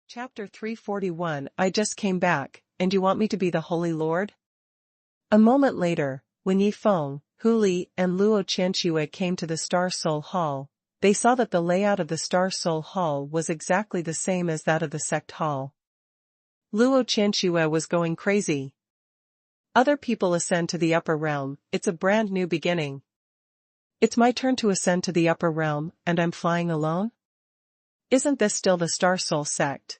Chapter 341 I just came back, and you want me to be the Holy Lord? A moment later, when Yi Feng, Hu Li, and Luo Qianxue came to the Star Soul Hall, they saw that the layout of the Star Soul Hall was exactly the same as that of the Sect Hall. Luo Qianxue was going crazy. Other people ascend to the upper realm, it's a brand new beginning. It's my turn to ascend to the upper realm, and I'm flying alone? Isn't this still the Star Soul sect?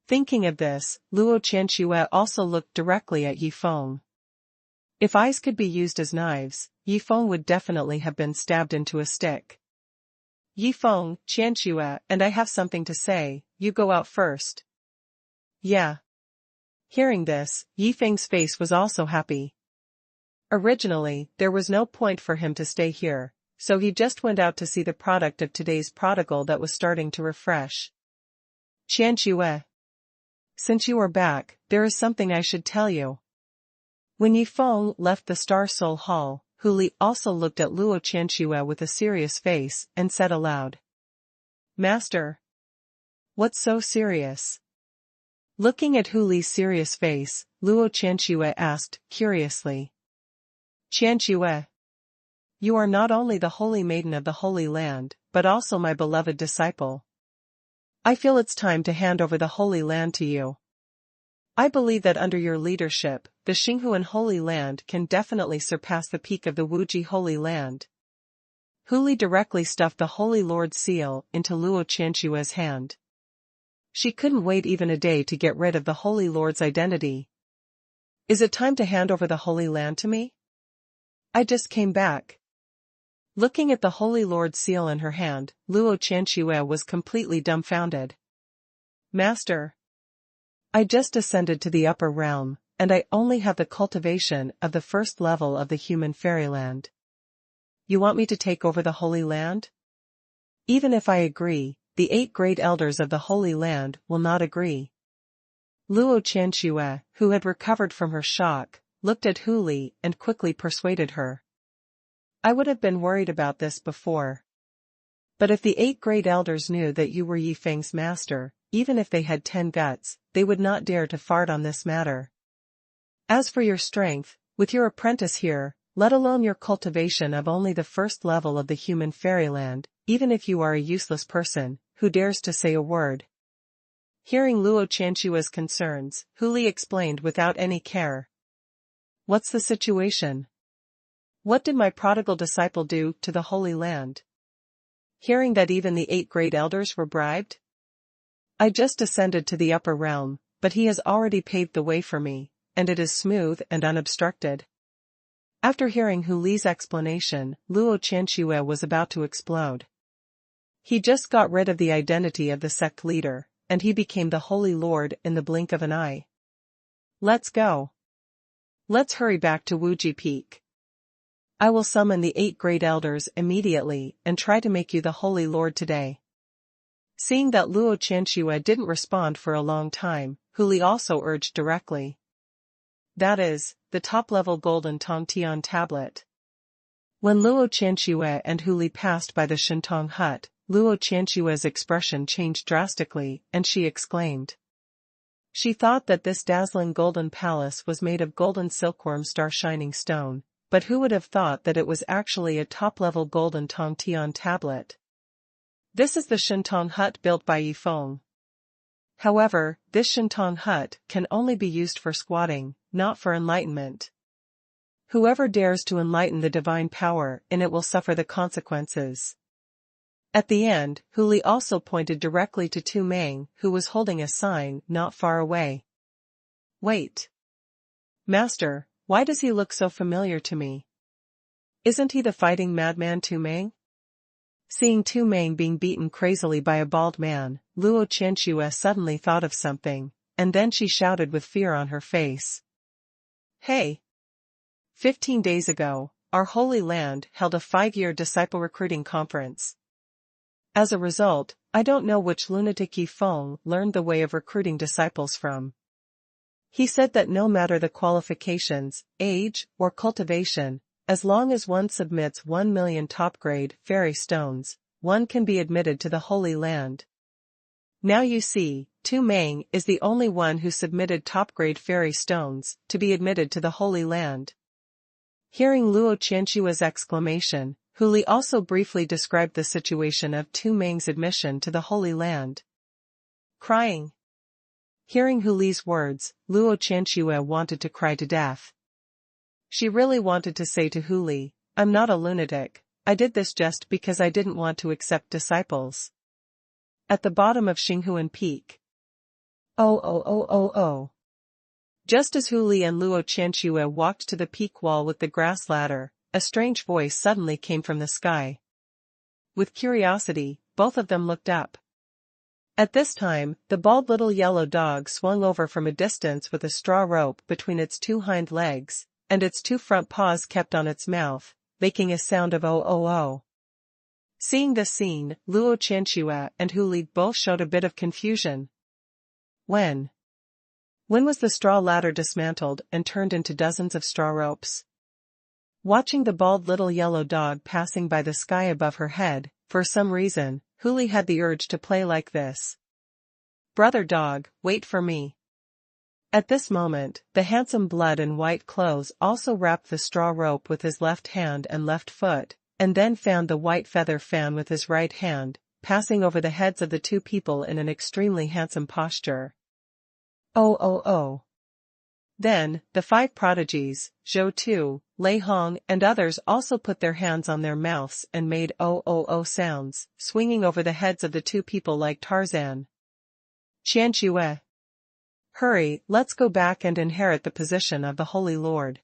Thinking of this, Luo Qianxue also looked directly at Yi Feng. If eyes could be used as knives, Yi Feng would definitely have been stabbed into a stick. Yi Feng, Qianxue, and I have something to say, you go out first. Yeah. Hearing this, Yi Feng's face was also happy. Originally, there was no point for him to stay here, so he just went out to see the product of today's prodigal that was starting to refresh. Qianxue. Since you are back, there is something I should tell you. When Yi Feng left the Star Soul Hall, Hu Li also looked at Luo Qianxue with a serious face and said aloud. Master. What's so serious? Looking at Hu Li's serious face, Luo Qianxue asked, curiously. Qianxue. You are not only the holy maiden of the Holy Land, but also my beloved disciple. I feel it's time to hand over the Holy Land to you. I believe that under your leadership, the Xinghuan Holy Land can definitely surpass the peak of the Wuji Holy Land. Hu Li directly stuffed the Holy Lord's seal into Luo Qianxue's hand. She couldn't wait even a day to get rid of the Holy Lord's identity. Is it time to hand over the Holy Land to me? I just came back. Looking at the Holy Lord's seal in her hand, Luo Qianxue was completely dumbfounded. Master. I just ascended to the upper realm, and I only have the cultivation of the first level of the human fairyland. You want me to take over the Holy Land? Even if I agree, the 8 great elders of the Holy Land will not agree. Luo Qianxue, who had recovered from her shock, looked at Hu Li and quickly persuaded her. I would have been worried about this before. But if the 8 great elders knew that you were Yi Feng's master, even if they had 10 guts, they would not dare to fart on this matter. As for your strength, with your apprentice here, let alone your cultivation of only the first level of the human fairyland, even if you are a useless person, who dares to say a word? Hearing Luo Qianxue's concerns, Hu Li explained without any care. What's the situation? What did my prodigal disciple do to the Holy Land? Hearing that even the 8 great elders were bribed? I just ascended to the upper realm, but he has already paved the way for me, and it is smooth and unobstructed. After hearing Hu Li's explanation, Luo Qianxue was about to explode. He just got rid of the identity of the sect leader, and he became the Holy Lord in the blink of an eye. Let's go. Let's hurry back to Wuji Peak. I will summon the 8 great elders immediately and try to make you the Holy Lord today. Seeing that Luo Qianxue didn't respond for a long time, Hu Li also urged directly. That is, the top-level golden Tongtian tablet. When Luo Qianxue and Hu Li passed by the Shintong hut, Luo Qianxue's expression changed drastically, and she exclaimed. She thought that this dazzling golden palace was made of golden silkworm star-shining stone, but who would have thought that it was actually a top-level golden Tongtian tablet? This is the Shintong hut built by Yi Feng. However, this Shintong hut can only be used for squatting, not for enlightenment. Whoever dares to enlighten the divine power in it will suffer the consequences. At the end, Hu Li also pointed directly to Tu Meng, who was holding a sign not far away. Wait. Master, why does he look so familiar to me? Isn't he the fighting madman Tu Meng? Seeing Tu Meng being beaten crazily by a bald man, Luo Qianxue suddenly thought of something, and then she shouted with fear on her face. Hey! 15 days ago, our Holy Land held a 5-year disciple recruiting conference. As a result, I don't know which lunatic Yi Feng learned the way of recruiting disciples from. He said that no matter the qualifications, age, or cultivation, as long as one submits 1 million top-grade fairy stones, one can be admitted to the Holy Land. Now you see, Tu Meng is the only one who submitted top-grade fairy stones to be admitted to the Holy Land. Hearing Luo Qianxue's exclamation, Hu Li also briefly described the situation of Tu Meng's admission to the Holy Land. Crying. Hearing Hu Li's words, Luo Qianxue wanted to cry to death. She really wanted to say to Hu Li, "I'm not a lunatic, I did this just because I didn't want to accept disciples." At the bottom of Xinghuan Peak. Oh. Just as Hu Li and Luo Qianxue walked to the peak wall with the grass ladder, a strange voice suddenly came from the sky. With curiosity, both of them looked up. At this time, the bald little yellow dog swung over from a distance with a straw rope between its two hind legs, and its two front paws kept on its mouth, making a sound of oh. Seeing this scene, Luo Qianxue and Hu Li both showed a bit of confusion. When was the straw ladder dismantled and turned into dozens of straw ropes? Watching the bald little yellow dog passing by the sky above her head, for some reason, Hu Li had the urge to play like this. "Brother dog, wait for me." At this moment, the handsome blood in white clothes also wrapped the straw rope with his left hand and left foot, and then fanned the white feather fan with his right hand, passing over the heads of the two people in an extremely handsome posture. Oh. Then, the five prodigies, Zhou Tu, Lei Hong and others also put their hands on their mouths and made oh sounds, swinging over the heads of the two people like Tarzan. "Qianxue. Hurry, let's go back and inherit the position of the Holy Lord.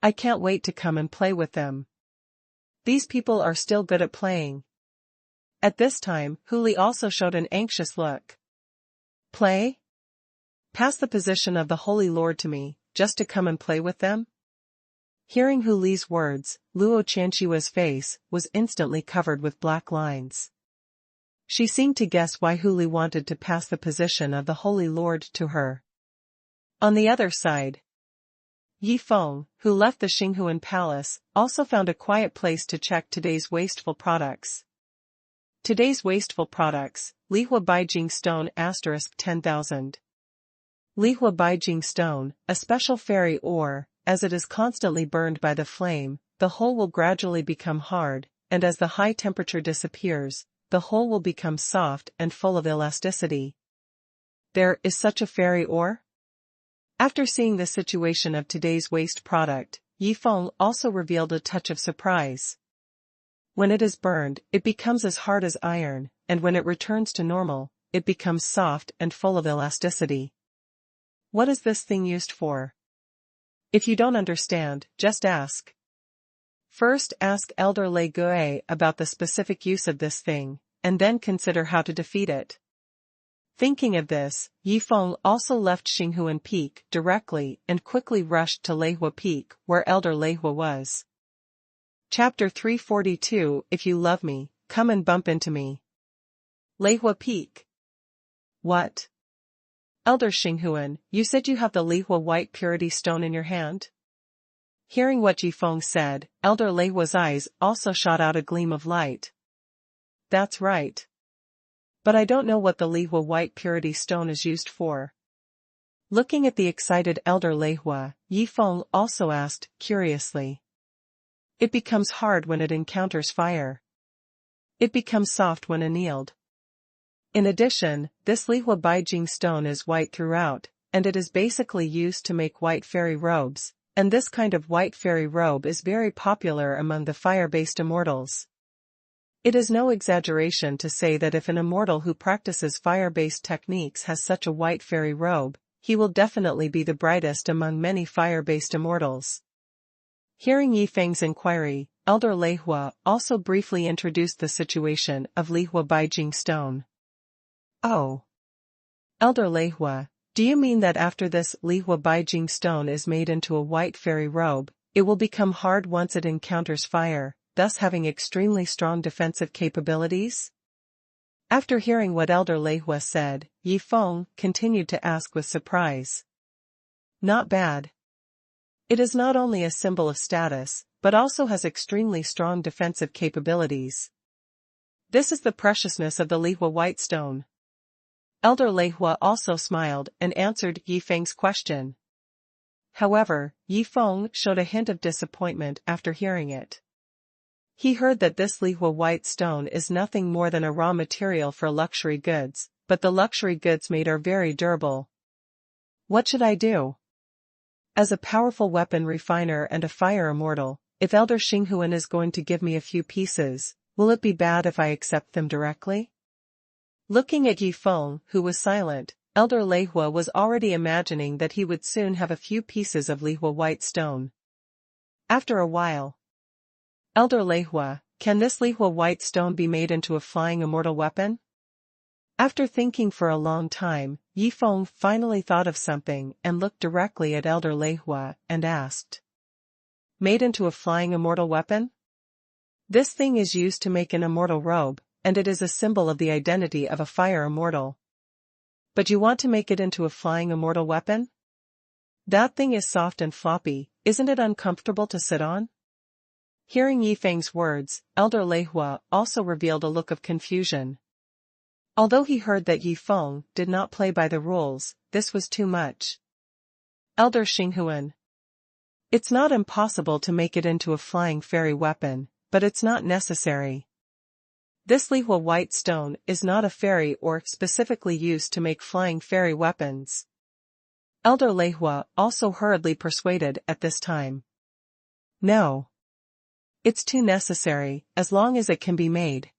I can't wait to come and play with them. These people are still good at playing." At this time, Hu Li also showed an anxious look. "Play? Pass the position of the Holy Lord to me, just to come and play with them?" Hearing Hu Li's words, Luo Qianxue's face was instantly covered with black lines. She seemed to guess why Hu Li wanted to pass the position of the Holy Lord to her. On the other side, Yi Feng, who left the Xinghuan Palace, also found a quiet place to check today's wasteful products. Today's wasteful products: Lihua Beijing Stone *10,000. Lihua Beijing Stone, a special fairy ore. As it is constantly burned by the flame, the whole will gradually become hard, and as the high temperature disappears, the whole will become soft and full of elasticity. There is such a fairy ore? After seeing the situation of today's waste product, Yi Feng also revealed a touch of surprise. When it is burned, it becomes as hard as iron, and when it returns to normal, it becomes soft and full of elasticity. What is this thing used for? If you don't understand, just ask. First ask Elder Lei Gue about the specific use of this thing, and then consider how to defeat it. Thinking of this, Yi Feng also left Xinghuan Peak directly and quickly rushed to Leihua Peak, where Elder Leihua was. Chapter 342. If you love me, come and bump into me. Leihua Peak. What? Elder Xinghuan, you said you have the Lihua White Purity Stone in your hand? Hearing what Yi Feng said, Elder Leihua's eyes also shot out a gleam of light. That's right. But I don't know what the Lihua White Purity Stone is used for. Looking at the excited Elder Leihua, Yi Feng also asked, curiously. It becomes hard when it encounters fire. It becomes soft when annealed. In addition, this Lihua Beijing stone is white throughout, and it is basically used to make white fairy robes, and this kind of white fairy robe is very popular among the fire-based immortals. It is no exaggeration to say that if an immortal who practices fire-based techniques has such a white fairy robe, he will definitely be the brightest among many fire-based immortals. Hearing Yi Feng's inquiry, Elder Leihua also briefly introduced the situation of Lihua Beijing stone. Oh. Elder Leihua, do you mean that after this Lihua Beijing stone is made into a white fairy robe, it will become hard once it encounters fire, thus having extremely strong defensive capabilities? After hearing what Elder Leihua said, Yi Feng continued to ask with surprise. Not bad. It is not only a symbol of status, but also has extremely strong defensive capabilities. This is the preciousness of the Lihua White Stone. Elder Leihua also smiled and answered Yi Feng's question. However, Yi Feng showed a hint of disappointment after hearing it. He heard that this Lihua white stone is nothing more than a raw material for luxury goods, but the luxury goods made are very durable. What should I do? As a powerful weapon refiner and a fire immortal, if Elder Xinghuan is going to give me a few pieces, will it be bad if I accept them directly? Looking at Yi Feng, who was silent, Elder Leihua was already imagining that he would soon have a few pieces of Lihua white stone. After a while, Elder Leihua, can this Lihua white stone be made into a flying immortal weapon? After thinking for a long time, Yi Feng finally thought of something and looked directly at Elder Leihua and asked. Made into a flying immortal weapon? This thing is used to make an immortal robe, and it is a symbol of the identity of a fire immortal. But you want to make it into a flying immortal weapon? That thing is soft and floppy, isn't it uncomfortable to sit on? Hearing Yi Feng's words, Elder Leihua also revealed a look of confusion. Although he heard that Yi Feng did not play by the rules, this was too much. Elder Xinghuan. It's not impossible to make it into a flying fairy weapon, but it's not necessary. This Lihua white stone is not a fairy or specifically used to make flying fairy weapons. Elder Leihua also hurriedly persuaded at this time. No. It's too necessary, as long as it can be made.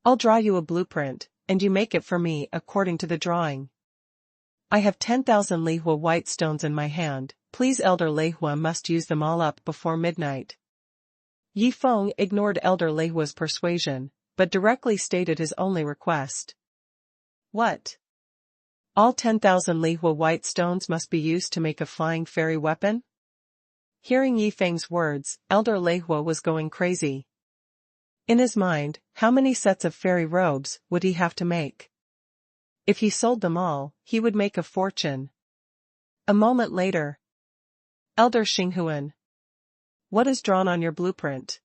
I'll draw you a blueprint, and you make it for me according to the drawing. I have 10,000 Lihua white stones in my hand, please Elder Leihua must use them all up before midnight. Yi Feng ignored Elder Leihua's persuasion, but directly stated his only request. What? All 10,000 Lihua white stones must be used to make a flying fairy weapon? Hearing Yi Feng's words, Elder Leihua was going crazy. In his mind, how many sets of fairy robes would he have to make? If he sold them all, he would make a fortune. A moment later. Elder Xinghuan. What is drawn on your blueprint?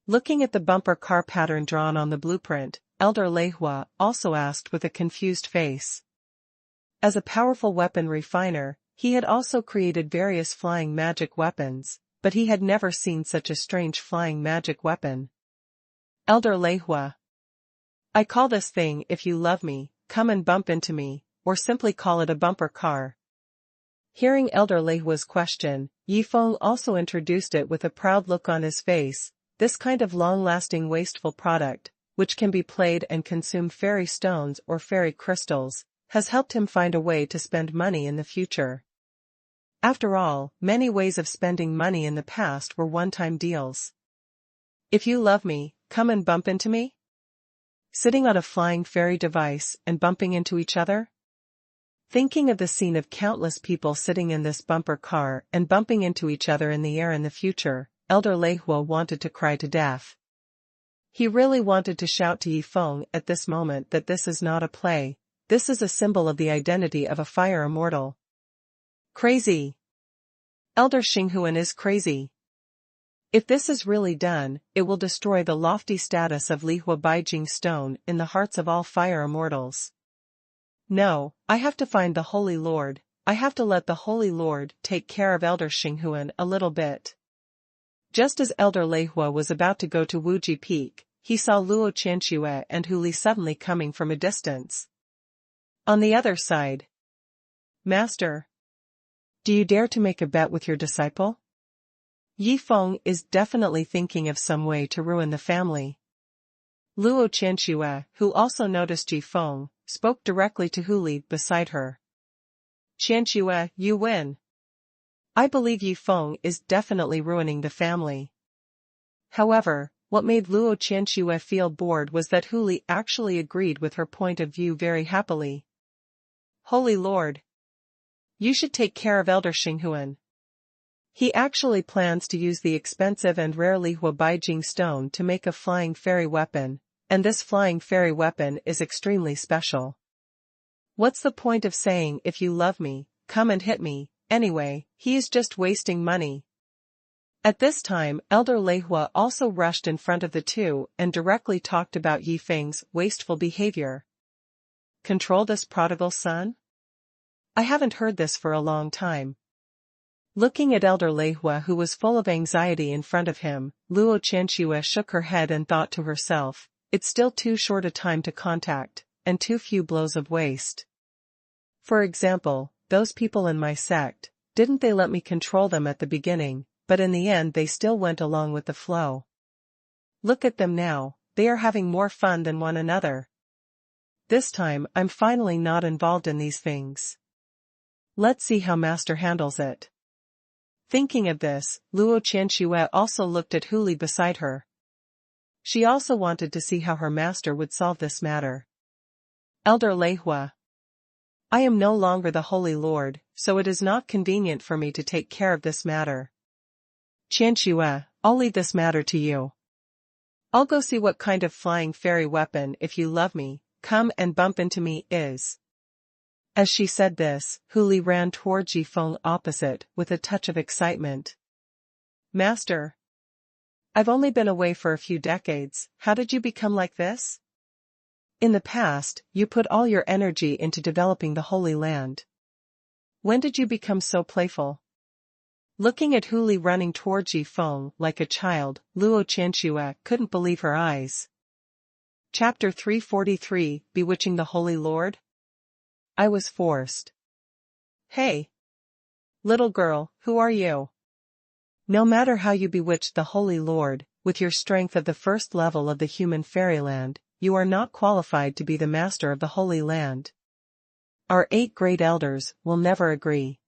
Looking at the bumper car pattern drawn on the blueprint, Elder Leihua also asked with a confused face. As a powerful weapon refiner, he had also created various flying magic weapons, but he had never seen such a strange flying magic weapon. Elder Leihua. I call this thing If You Love Me, Come and Bump Into Me, or simply call it a bumper car. Hearing Elder Leihua's question, Yi Feng also introduced it with a proud look on his face. This kind of long-lasting wasteful product, which can be played and consume fairy stones or fairy crystals, has helped him find a way to spend money in the future. After all, many ways of spending money in the past were one-time deals. If you love me, come and bump into me? Sitting on a flying fairy device and bumping into each other? Thinking of the scene of countless people sitting in this bumper car and bumping into each other in the air in the future, Elder Leihua wanted to cry to death. He really wanted to shout to Yi Feng at this moment that this is not a play, this is a symbol of the identity of a fire immortal. Crazy! Elder Xinghuan is crazy. If this is really done, it will destroy the lofty status of Lihua Baijing stone in the hearts of all fire immortals. No, I have to find the Holy Lord, I have to let the Holy Lord take care of Elder Xinghuan a little bit. Just as Elder Leihua was about to go to Wuji Peak, he saw Luo Qianxue and Hu Li suddenly coming from a distance. On the other side. Master. Do you dare to make a bet with your disciple? Yi Feng is definitely thinking of some way to ruin the family. Luo Qianxue, who also noticed Yi Feng, spoke directly to Hu Li beside her. Qianxue, you win. I believe Yi Feng is definitely ruining the family. However, what made Luo Qianxue feel bored was that Hu Li actually agreed with her point of view very happily. Holy Lord. You should take care of Elder Xinghuan. He actually plans to use the expensive and rare Lihua Baijing stone to make a flying fairy weapon, and this flying fairy weapon is extremely special. What's the point of saying if you love me, come and hit me? Anyway, he is just wasting money. At this time, Elder Leihua also rushed in front of the two and directly talked about Yi Feng's wasteful behavior. control this prodigal son? I haven't heard this for a long time. Looking at Elder Leihua, who was full of anxiety in front of him, Luo Qianxue shook her head and thought to herself, it's still too short a time to contact, and too few blows of waste. For example, those people in my sect, didn't they let me control them at the beginning, but in the end they still went along with the flow. Look at them now, they are having more fun than one another. This time I'm finally not involved in these things. Let's see how Master handles it. Thinking of this, Luo Qianxue also looked at Hu Li beside her. She also wanted to see how her master would solve this matter. Elder Leihua. I am no longer the Holy Lord, so it is not convenient for me to take care of this matter. Qianxue, I'll leave this matter to you. I'll go see what kind of flying fairy weapon, if you love me, come and bump into me, is. As she said this, Hu Li ran toward Yifeng opposite, with a touch of excitement. Master. I've only been away for a few decades, how did you become like this? In the past, you put all your energy into developing the Holy Land. When did you become so playful? Looking at Hu Li running toward Yifeng like a child, Luo Qianxue couldn't believe her eyes. Chapter 343, Bewitching the Holy Lord? I was forced. Hey! Little girl, who are you? No matter how you bewitch the Holy Lord, with your strength of the first level of the human fairyland, you are not qualified to be the master of the Holy Land. Our 8 great elders will never agree.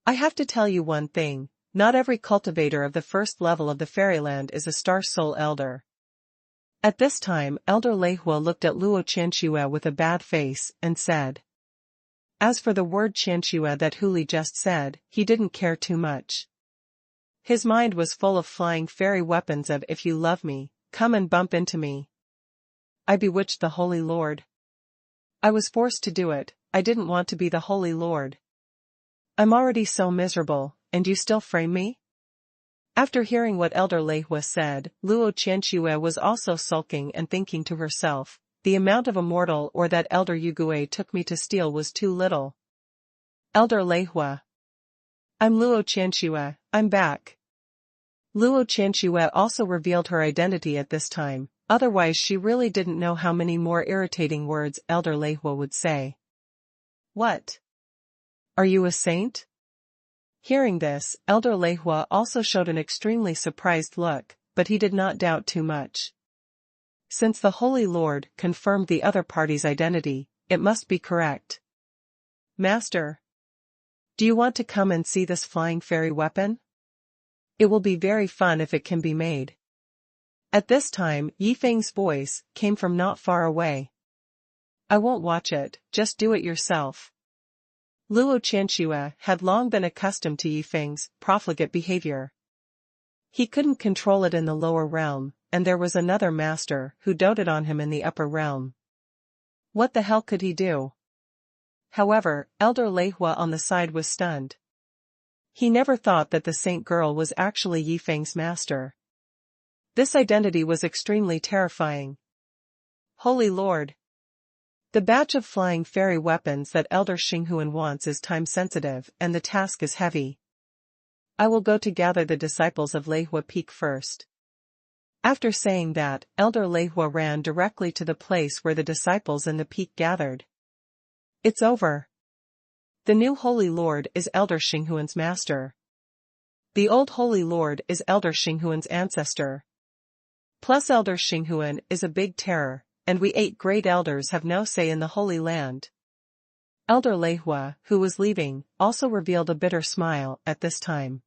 I have to tell you one thing, not every cultivator of the first level of the fairyland is a star soul elder. At this time, Elder Leihua looked at Luo Qianxue with a bad face, and said. As for the word Qianxue that Hu Li just said, he didn't care too much. His mind was full of flying fairy weapons of if you love me, come and bump into me. I bewitched the Holy Lord. I was forced to do it, I didn't want to be the Holy Lord. I'm already so miserable, and you still frame me? After hearing what Elder Leihua said, Luo Qianxue was also sulking and thinking to herself, the amount of immortal ore that Elder Yugue took me to steal was too little. Elder Leihua. I'm Luo Qianxue, I'm back. Luo Qianxue also revealed her identity at this time, otherwise she really didn't know how many more irritating words Elder Leihua would say. What? Are you a saint? Hearing this, Elder Leihua also showed an extremely surprised look, but he did not doubt too much. Since the Holy Lord confirmed the other party's identity, it must be correct. Master. Do you want to come and see this flying fairy weapon? It will be very fun if it can be made. At this time, Yifeng's voice came from not far away. I won't watch it, just do it yourself. Luo Qianxue had long been accustomed to Yifeng's profligate behavior. He couldn't control it in the lower realm, and there was another master who doted on him in the upper realm. What the hell could he do? However, Elder Leihua on the side was stunned. He never thought that the saint girl was actually Yifeng's master. This identity was extremely terrifying. Holy Lord. The batch of flying fairy weapons that Elder Xinghuan wants is time-sensitive and the task is heavy. I will go to gather the disciples of Leihua Peak first. After saying that, Elder Leihua ran directly to the place where the disciples in the peak gathered. It's over. The new Holy Lord is Elder Xinghuan's master. The old Holy Lord is Elder Xinghuan's ancestor. Plus Elder Xinghuan is a big terror, and we 8 great elders have no say in the Holy Land. Elder Leihua, who was leaving, also revealed a bitter smile at this time.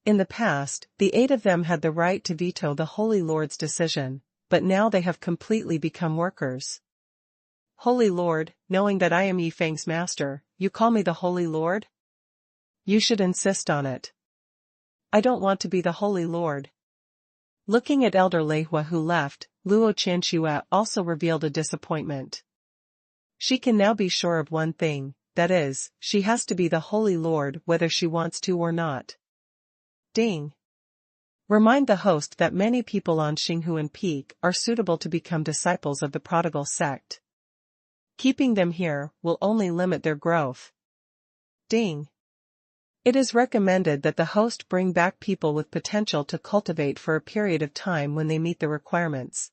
In the past, the 8 of them had the right to veto the Holy Lord's decision, but now they have completely become workers. Holy Lord, knowing that I am Yifeng's master, you call me the Holy Lord? You should insist on it. I don't want to be the Holy Lord. Looking at Elder Leihua who left, Luo Qianxue also revealed a disappointment. She can now be sure of one thing, that is, she has to be the Holy Lord whether she wants to or not. Ding. Remind the host that many people on Xinghuan Peak are suitable to become disciples of the prodigal sect. Keeping them here will only limit their growth. Ding. It is recommended that the host bring back people with potential to cultivate for a period of time when they meet the requirements.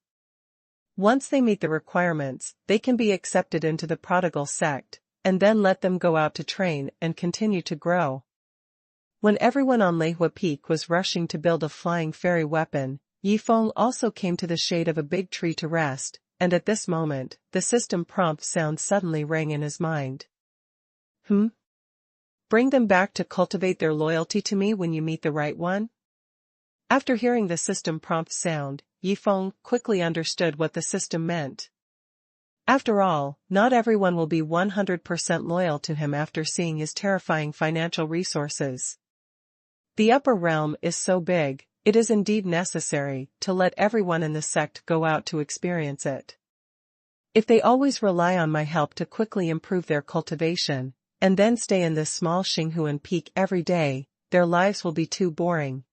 Once they meet the requirements, they can be accepted into the prodigal sect, and then let them go out to train and continue to grow. When everyone on Leihua Peak was rushing to build a flying fairy weapon, Yifeng also came to the shade of a big tree to rest, and at this moment, the system prompt sound suddenly rang in his mind. Bring them back to cultivate their loyalty to me when you meet the right one? After hearing the system prompt sound, Yifeng quickly understood what the system meant. After all, not everyone will be 100% loyal to him after seeing his terrifying financial resources. The upper realm is so big, it is indeed necessary to let everyone in the sect go out to experience it. If they always rely on my help to quickly improve their cultivation, and then stay in this small Xinghuan peak every day, their lives will be too boring.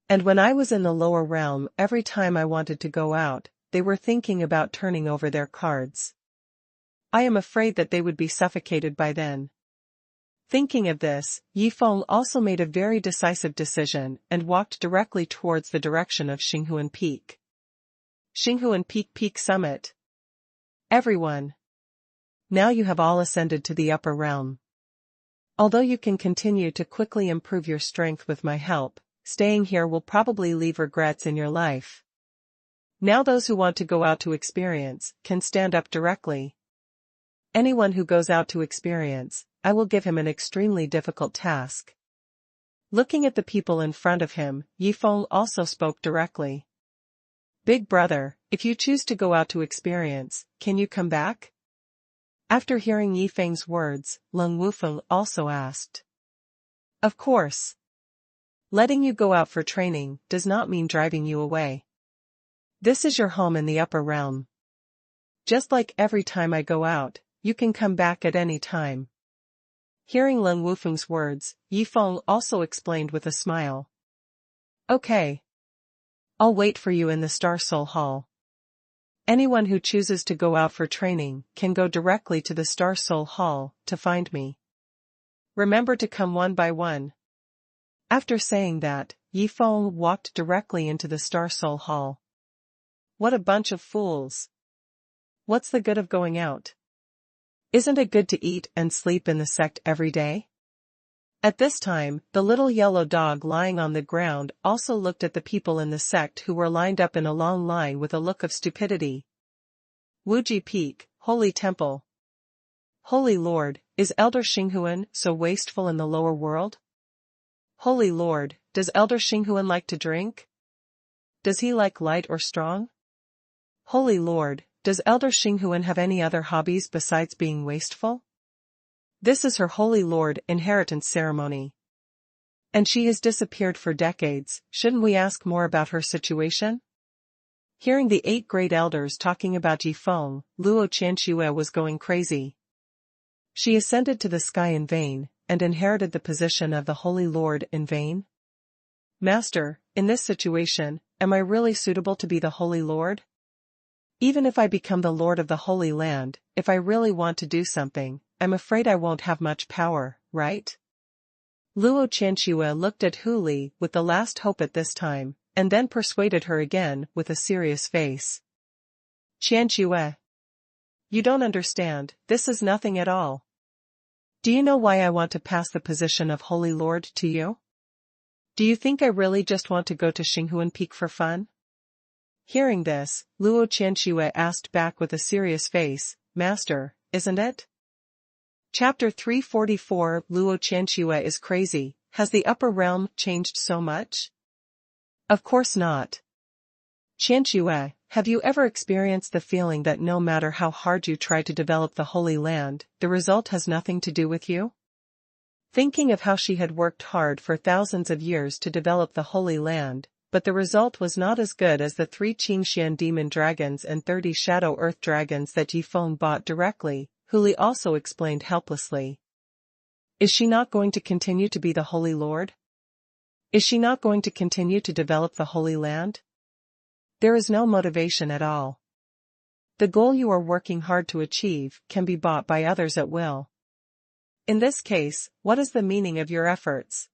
And when I was in the lower realm, every time I wanted to go out, they were thinking about turning over their cards. I am afraid that they would be suffocated by then. Thinking of this, Yifeng also made a very decisive decision and walked directly towards the direction of Xinghuan Peak. Xinghuan Peak Summit. Everyone. Now you have all ascended to the upper realm. Although you can continue to quickly improve your strength with my help, staying here will probably leave regrets in your life. Now those who want to go out to experience can stand up directly. Anyone who goes out to experience, I will give him an extremely difficult task. Looking at the people in front of him, Yifeng also spoke directly. Big brother, if you choose to go out to experience, can you come back? After hearing Yifeng's words, Leng Wufeng also asked. Of course. Letting you go out for training does not mean driving you away. This is your home in the upper realm. Just like every time I go out, you can come back at any time. Hearing Leng Wufeng's words, Yifeng also explained with a smile. Okay. I'll wait for you in the Star Soul Hall. Anyone who chooses to go out for training can go directly to the Star Soul Hall to find me. Remember to come one by one. After saying that, Yifeng walked directly into the Star Soul Hall. What a bunch of fools. What's the good of going out? Isn't it good to eat and sleep in the sect every day? At this time, the little yellow dog lying on the ground also looked at the people in the sect who were lined up in a long line with a look of stupidity. Wuji Peak, Holy Temple. Holy Lord, is Elder Xinghuan so wasteful in the lower world? Holy Lord, does Elder Xinghuan like to drink? Does he like light or strong? Holy Lord, does Elder Xinghuan have any other hobbies besides being wasteful? This is her Holy Lord inheritance ceremony. And she has disappeared for decades, shouldn't we ask more about her situation? Hearing the 8 great elders talking about Yifeng, Luo Qianxue was going crazy. She ascended to the sky in vain, and inherited the position of the Holy Lord in vain? Master, in this situation, am I really suitable to be the Holy Lord? Even if I become the Lord of the Holy Land, if I really want to do something, I'm afraid I won't have much power, right? Luo Qianxue looked at Hu Li with the last hope at this time, and then persuaded her again with a serious face. Qianxue. You don't understand, this is nothing at all. Do you know why I want to pass the position of Holy Lord to you? Do you think I really just want to go to Xinghuan Peak for fun? Hearing this, Luo Qianxue asked back with a serious face, Master, isn't it? Chapter 344 Luo Qianxue is crazy. Has the upper realm changed so much? Of course not. Qianxue, have you ever experienced the feeling that no matter how hard you try to develop the Holy Land, the result has nothing to do with you? Thinking of how she had worked hard for thousands of years to develop the Holy Land, but the result was not as good as the 3 Qingxian demon dragons and 30 shadow earth dragons that Yifeng bought directly, Hu Li also explained helplessly. Is she not going to continue to be the Holy Lord? Is she not going to continue to develop the Holy Land? There is no motivation at all. The goal you are working hard to achieve can be bought by others at will. In this case, what is the meaning of your efforts?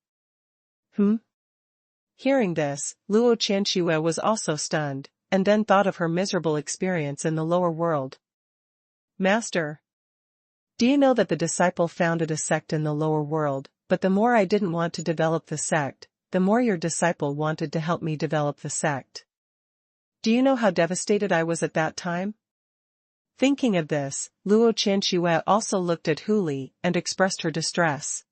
Hearing this, Luo Qianxue was also stunned, and then thought of her miserable experience in the lower world. Master, do you know that the disciple founded a sect in the lower world, but the more I didn't want to develop the sect, the more your disciple wanted to help me develop the sect. Do you know how devastated I was at that time? Thinking of this, Luo Qianxue also looked at Hu Li and expressed her distress.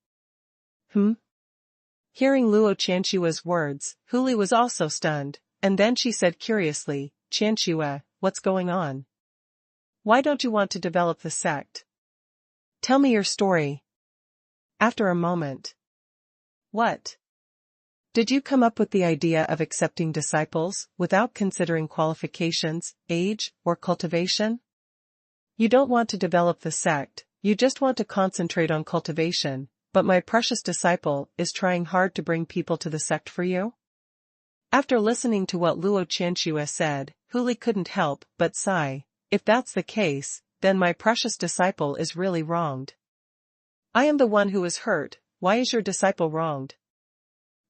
Hearing Luo Qianxue's words, Hu Li was also stunned, and then she said curiously, Qianxue, what's going on? Why don't you want to develop the sect? Tell me your story. After a moment. What? Did you come up with the idea of accepting disciples, without considering qualifications, age, or cultivation? You don't want to develop the sect, you just want to concentrate on cultivation, but my precious disciple is trying hard to bring people to the sect for you? After listening to what Luo Qianxue said, Hu Li couldn't help but sigh. If that's the case, then my precious disciple is really wronged. I am the one who is hurt, why is your disciple wronged?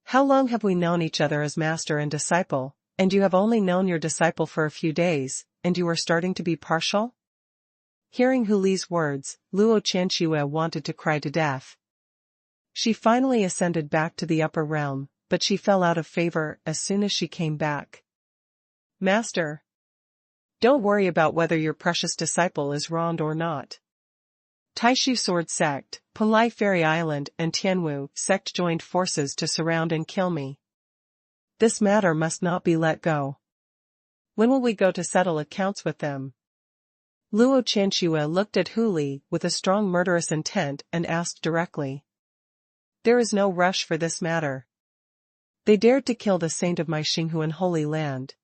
How long have we known each other as master and disciple, and you have only known your disciple for a few days, and you are starting to be partial? Hearing Hu Li's words, Luo Qianxue wanted to cry to death. She finally ascended back to the upper realm, but she fell out of favor as soon as she came back. Master, don't worry about whether your precious disciple is wronged or not. Taishu Sword Sect, Palai Fairy Island and Tianwu Sect joined forces to surround and kill me. This matter must not be let go. When will we go to settle accounts with them? Luo Qianxue looked at Hu Li with a strong murderous intent and asked directly. There is no rush for this matter. They dared to kill the saint of my Xinghuan holy land.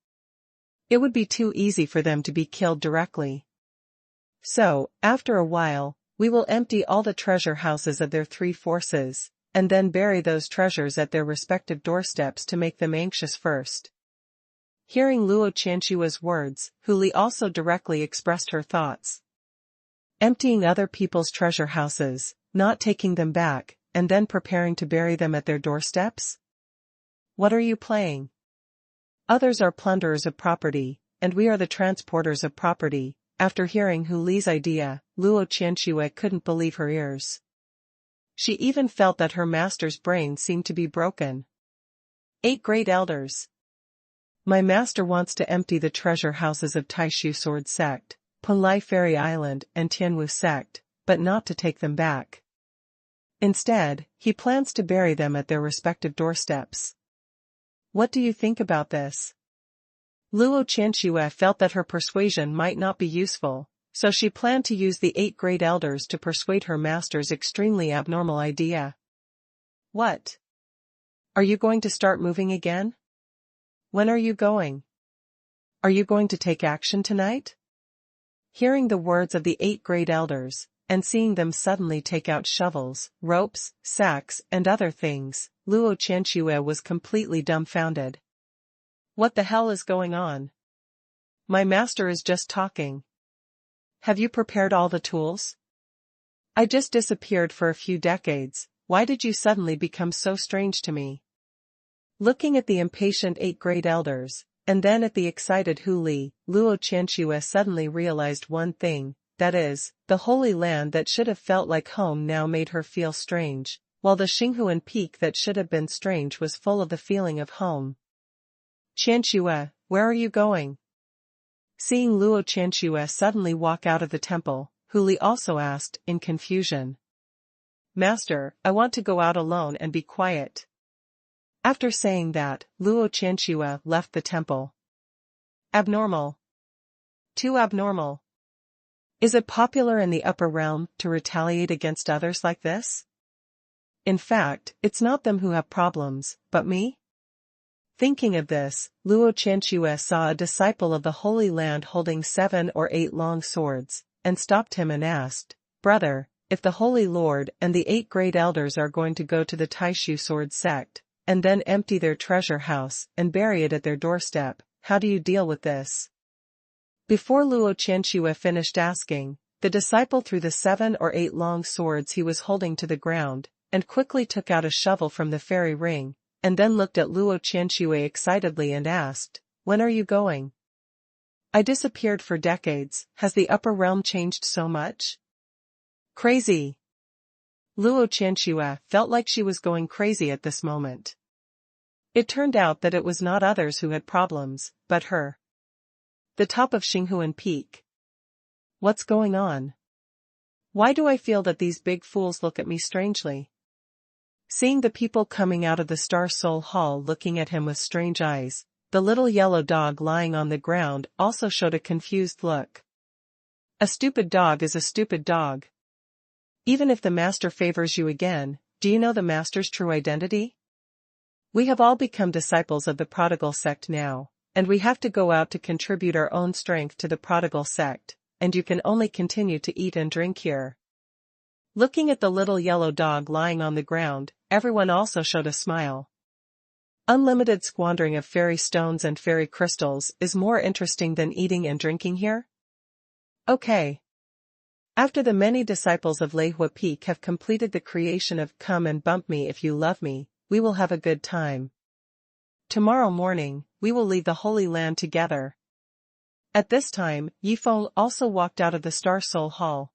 It would be too easy for them to be killed directly. So, after a while, we will empty all the treasure houses of their three forces, and then bury those treasures at their respective doorsteps to make them anxious first. Hearing Luo Qianxue's words, Hu Li also directly expressed her thoughts. Emptying other people's treasure houses, not taking them back, and then preparing to bury them at their doorsteps? What are you playing? Others are plunderers of property, and we are the transporters of property. After hearing Hu Li's idea, Luo Qianxue couldn't believe her ears. She even felt that her master's brain seemed to be broken. 8 great elders. My master wants to empty the treasure houses of Taishu Sword Sect, Palai Fairy Island and Tianwu Sect, but not to take them back. Instead, he plans to bury them at their respective doorsteps. What do you think about this? Luo Qianxue felt that her persuasion might not be useful, so she planned to use the 8 great elders to persuade her master's extremely abnormal idea. What? Are you going to start moving again? When are you going? Are you going to take action tonight? Hearing the words of the 8 great elders, and seeing them suddenly take out shovels, ropes, sacks, and other things, Luo Qianxue was completely dumbfounded. What the hell is going on? My master is just talking. Have you prepared all the tools? I just disappeared for a few decades, why did you suddenly become so strange to me? Looking at the impatient 8 great elders, and then at the excited Hu Li, Luo Qianxue suddenly realized one thing, that is, the holy land that should have felt like home now made her feel strange, while the Xinghuan peak that should have been strange was full of the feeling of home. Qianxue, where are you going? Seeing Luo Qianxue suddenly walk out of the temple, Hu Li also asked, in confusion. Master, I want to go out alone and be quiet. After saying that, Luo Qianxue left the temple. Abnormal. Too abnormal. Is it popular in the upper realm to retaliate against others like this? In fact, it's not them who have problems, but me? Thinking of this, Luo Qianxue saw a disciple of the Holy Land holding 7 or 8 long swords, and stopped him and asked, Brother, if the Holy Lord and the 8 great elders are going to go to the Taishu Sword Sect, and then empty their treasure house and bury it at their doorstep, how do you deal with this? Before Luo Qianxue finished asking, the disciple threw the 7 or 8 long swords he was holding to the ground, and quickly took out a shovel from the fairy ring, and then looked at Luo Qianxue excitedly and asked, "When are you going?" "I disappeared for decades. Has the upper realm changed so much?" "Crazy." Luo Qianxue felt like she was going crazy at this moment. It turned out that it was not others who had problems, but her. The top of Xinghuan Peak. What's going on? Why do I feel that these big fools look at me strangely? Seeing the people coming out of the Star Soul Hall looking at him with strange eyes, the little yellow dog lying on the ground also showed a confused look. A stupid dog is a stupid dog. Even if the master favors you again, do you know the master's true identity? We have all become disciples of the prodigal sect now, and we have to go out to contribute our own strength to the prodigal sect, and you can only continue to eat and drink here. Looking at the little yellow dog lying on the ground, everyone also showed a smile. Unlimited squandering of fairy stones and fairy crystals is more interesting than eating and drinking here? Okay. After the many disciples of Leihua Peak have completed the creation of "Come and Bump Me If You Love Me," we will have a good time. Tomorrow morning, we will leave the Holy Land together. At this time, Yifeng also walked out of the Star Soul Hall.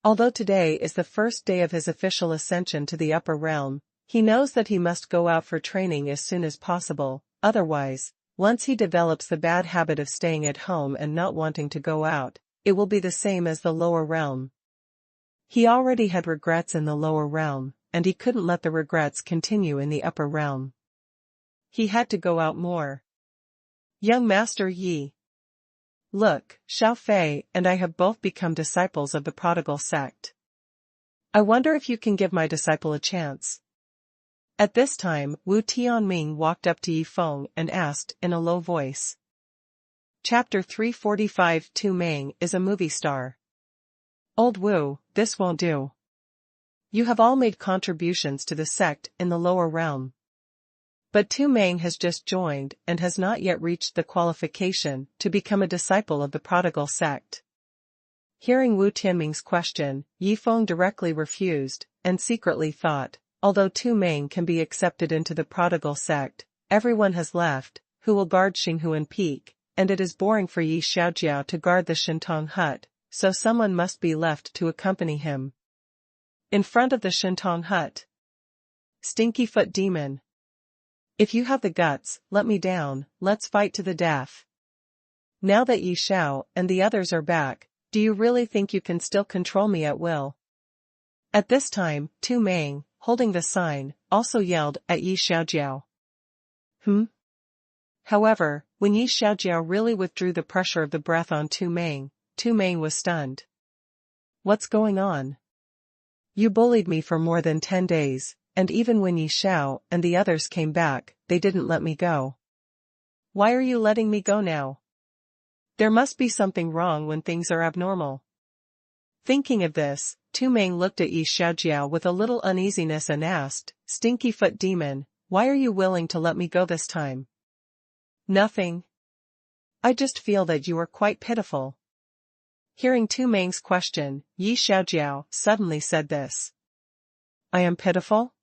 Although today is the first day of his official ascension to the upper realm, he knows that he must go out for training as soon as possible, otherwise, once he develops the bad habit of staying at home and not wanting to go out, it will be the same as the lower realm. He already had regrets in the lower realm, and he couldn't let the regrets continue in the upper realm. He had to go out more. Young Master Yi. Look, Xiao Fei and I have both become disciples of the prodigal sect. I wonder if you can give my disciple a chance. At this time, Wu Tianming walked up to Yifeng and asked in a low voice. Chapter 345. Tu Meng is a movie star. Old Wu, this won't do. You have all made contributions to the sect in the lower realm. But Tu Meng has just joined and has not yet reached the qualification to become a disciple of the prodigal sect. Hearing Wu Tianming's question, Yifeng directly refused, and secretly thought, although Tu Meng can be accepted into the prodigal sect, everyone has left, who will guard Xinghuan Peak, and it is boring for Yi Xiaojiao to guard the Shintong hut, so someone must be left to accompany him. In front of the Shintong hut. Stinky Foot Demon. If you have the guts, let me down, let's fight to the death. Now that Yi Xiao and the others are back, do you really think you can still control me at will? At this time, Tu Meng, holding the sign, also yelled at Yi Xiaojiao. However, when Yi Xiaojiao really withdrew the pressure of the breath on Tu Meng was stunned. What's going on? You bullied me for more than 10 days. And even when Yi Xiao and the others came back, they didn't let me go. Why are you letting me go now? There must be something wrong when things are abnormal. Thinking of this, Tu Meng looked at Yi Xiaojiao with a little uneasiness and asked, Stinky Foot Demon, why are you willing to let me go this time? Nothing. I just feel that you are quite pitiful. Hearing Tu Meng's question, Yi Xiaojiao suddenly said this. I am pitiful?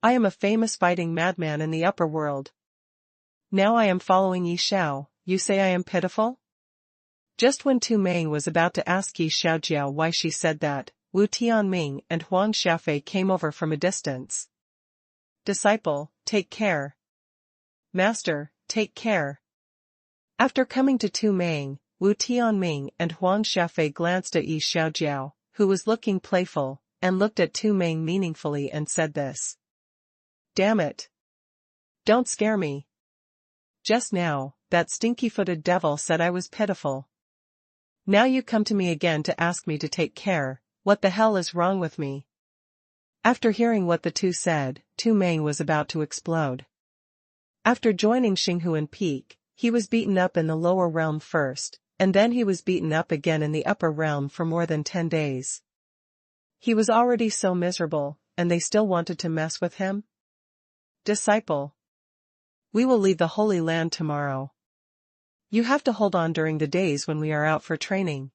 I am a famous fighting madman in the upper world. Now I am following Yi Xiao, you say I am pitiful? Just when Tu Meng was about to ask Yi Xiaojiao why she said that, Wu Tianming and Huang Xiaofei came over from a distance. Disciple, take care. Master, take care. After coming to Tu Meng, Wu Tianming and Huang Xiaofei glanced at Yi Xiaojiao, who was looking playful, and looked at Tu Meng meaningfully and said this. Damn it. Don't scare me. Just now, that stinky-footed devil said I was pitiful. Now you come to me again to ask me to take care, what the hell is wrong with me? After hearing what the two said, Tu Meng was about to explode. After joining Xinghuan Peak, he was beaten up in the lower realm first, and then he was beaten up again in the upper realm for more than 10 days. He was already so miserable, and they still wanted to mess with him? Disciple. We will leave the Holy Land tomorrow. You have to hold on during the days when we are out for training.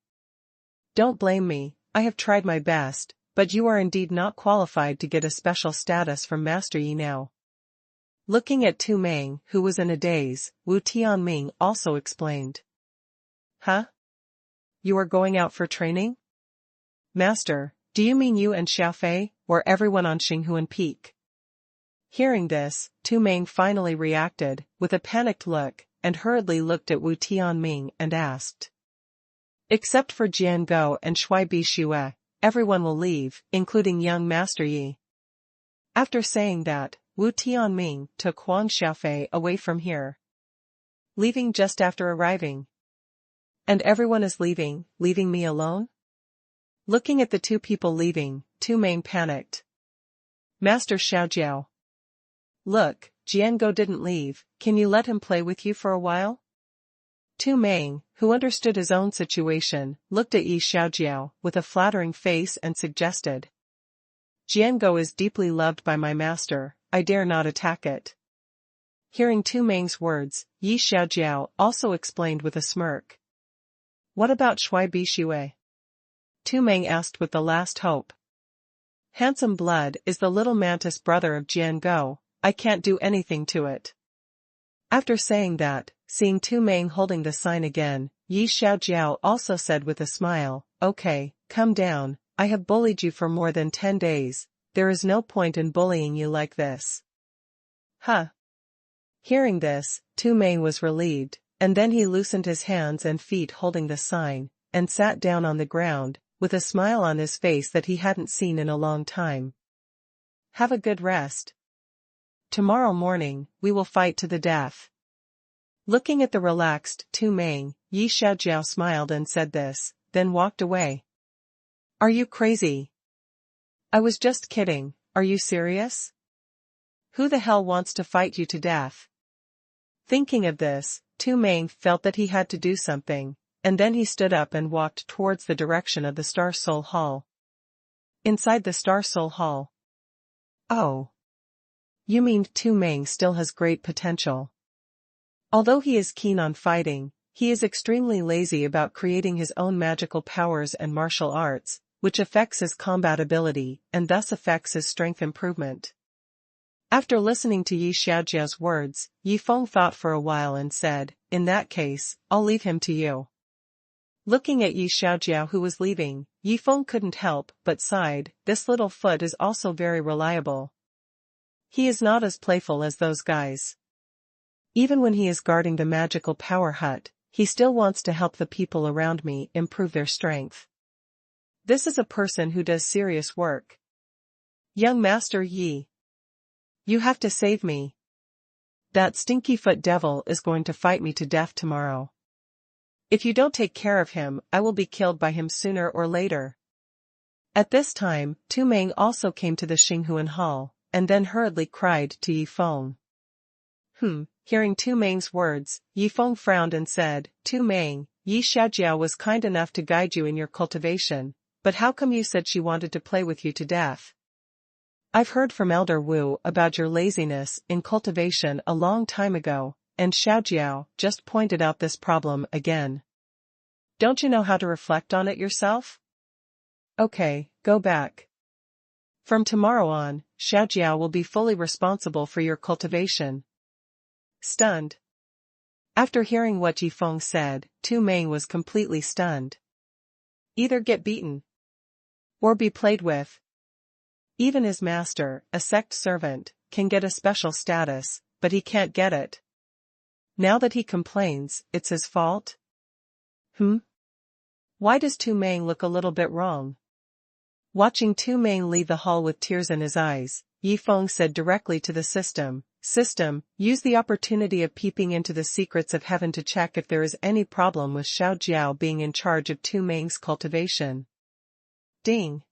Don't blame me, I have tried my best, but you are indeed not qualified to get a special status from Master Yi now. Looking at Tu Meng, who was in a daze, Wu Tianming also explained. Huh? You are going out for training? Master, do you mean you and Xiaofei, or everyone on Xinghuan Peak? Hearing this, Tu Meng finally reacted, with a panicked look, and hurriedly looked at Wu Tianming and asked. Except for Jianguo and Shui Bishue, everyone will leave, including young Master Yi. After saying that, Wu Tianming took Huang Xiaofei away from here. Leaving just after arriving. And everyone is leaving me alone? Looking at the two people leaving, Tu Meng panicked. Master Xiaojiao. Look, Jianguo didn't leave, can you let him play with you for a while? Tu Meng, who understood his own situation, looked at Yi Xiaojiao with a flattering face and suggested. Jianguo is deeply loved by my master, I dare not attack it. Hearing Tu Meng's words, Yi Xiaojiao also explained with a smirk. What about Shui Bishue? Tu Meng asked with the last hope. Handsome Blood is the little mantis brother of Jianguo, I can't do anything to it. After saying that, seeing Tu Meng holding the sign again, Yi Xiaojiao also said with a smile, okay, come down, I have bullied you for more than 10 days, there is no point in bullying you like this. Huh. Hearing this, Tu Meng was relieved, and then he loosened his hands and feet holding the sign, and sat down on the ground, with a smile on his face that he hadn't seen in a long time. Have a good rest. Tomorrow morning, we will fight to the death. Looking at the relaxed Tu Meng, Yi Xiaojiao smiled and said this, then walked away. Are you crazy? I was just kidding, are you serious? Who the hell wants to fight you to death? Thinking of this, Tu Meng felt that he had to do something, and then he stood up and walked towards the direction of the Star Soul Hall. Inside the Star Soul Hall. Oh. You mean Tu Meng still has great potential. Although he is keen on fighting, he is extremely lazy about creating his own magical powers and martial arts, which affects his combat ability and thus affects his strength improvement. After listening to Yi Xiaojiao's words, Yi Feng thought for a while and said, in that case, I'll leave him to you. Looking at Yi Xiaojiao who was leaving, Yi Feng couldn't help but sighed, this little foot is also very reliable. He is not as playful as those guys. Even when he is guarding the magical power hut, he still wants to help the people around me improve their strength. This is a person who does serious work. Young Master Yi. You have to save me. That stinky foot devil is going to fight me to death tomorrow. If you don't take care of him, I will be killed by him sooner or later. At this time, Tu Meng also came to the Xinghuan Hall, and then hurriedly cried to Yi Feng. Hearing Tu Meng's words, Yi Feng frowned and said, Tu Meng, Yi Xiaojiao was kind enough to guide you in your cultivation, but how come you said she wanted to play with you to death? I've heard from Elder Wu about your laziness in cultivation a long time ago, and Xiaojiao just pointed out this problem again. Don't you know how to reflect on it yourself? Okay, go back. From tomorrow on, Xiaojiao will be fully responsible for your cultivation. Stunned. After hearing what Yi Feng said, Tu Meng was completely stunned. Either get beaten or be played with. Even his master, a sect servant, can get a special status, but he can't get it. Now that he complains, it's his fault? Why does Tu Meng look a little bit wrong? Watching Tu Meng leave the hall with tears in his eyes, Yi Feng said directly to the system, use the opportunity of peeping into the secrets of heaven to check if there is any problem with Xiaojiao being in charge of Tu Meng's cultivation. Ding.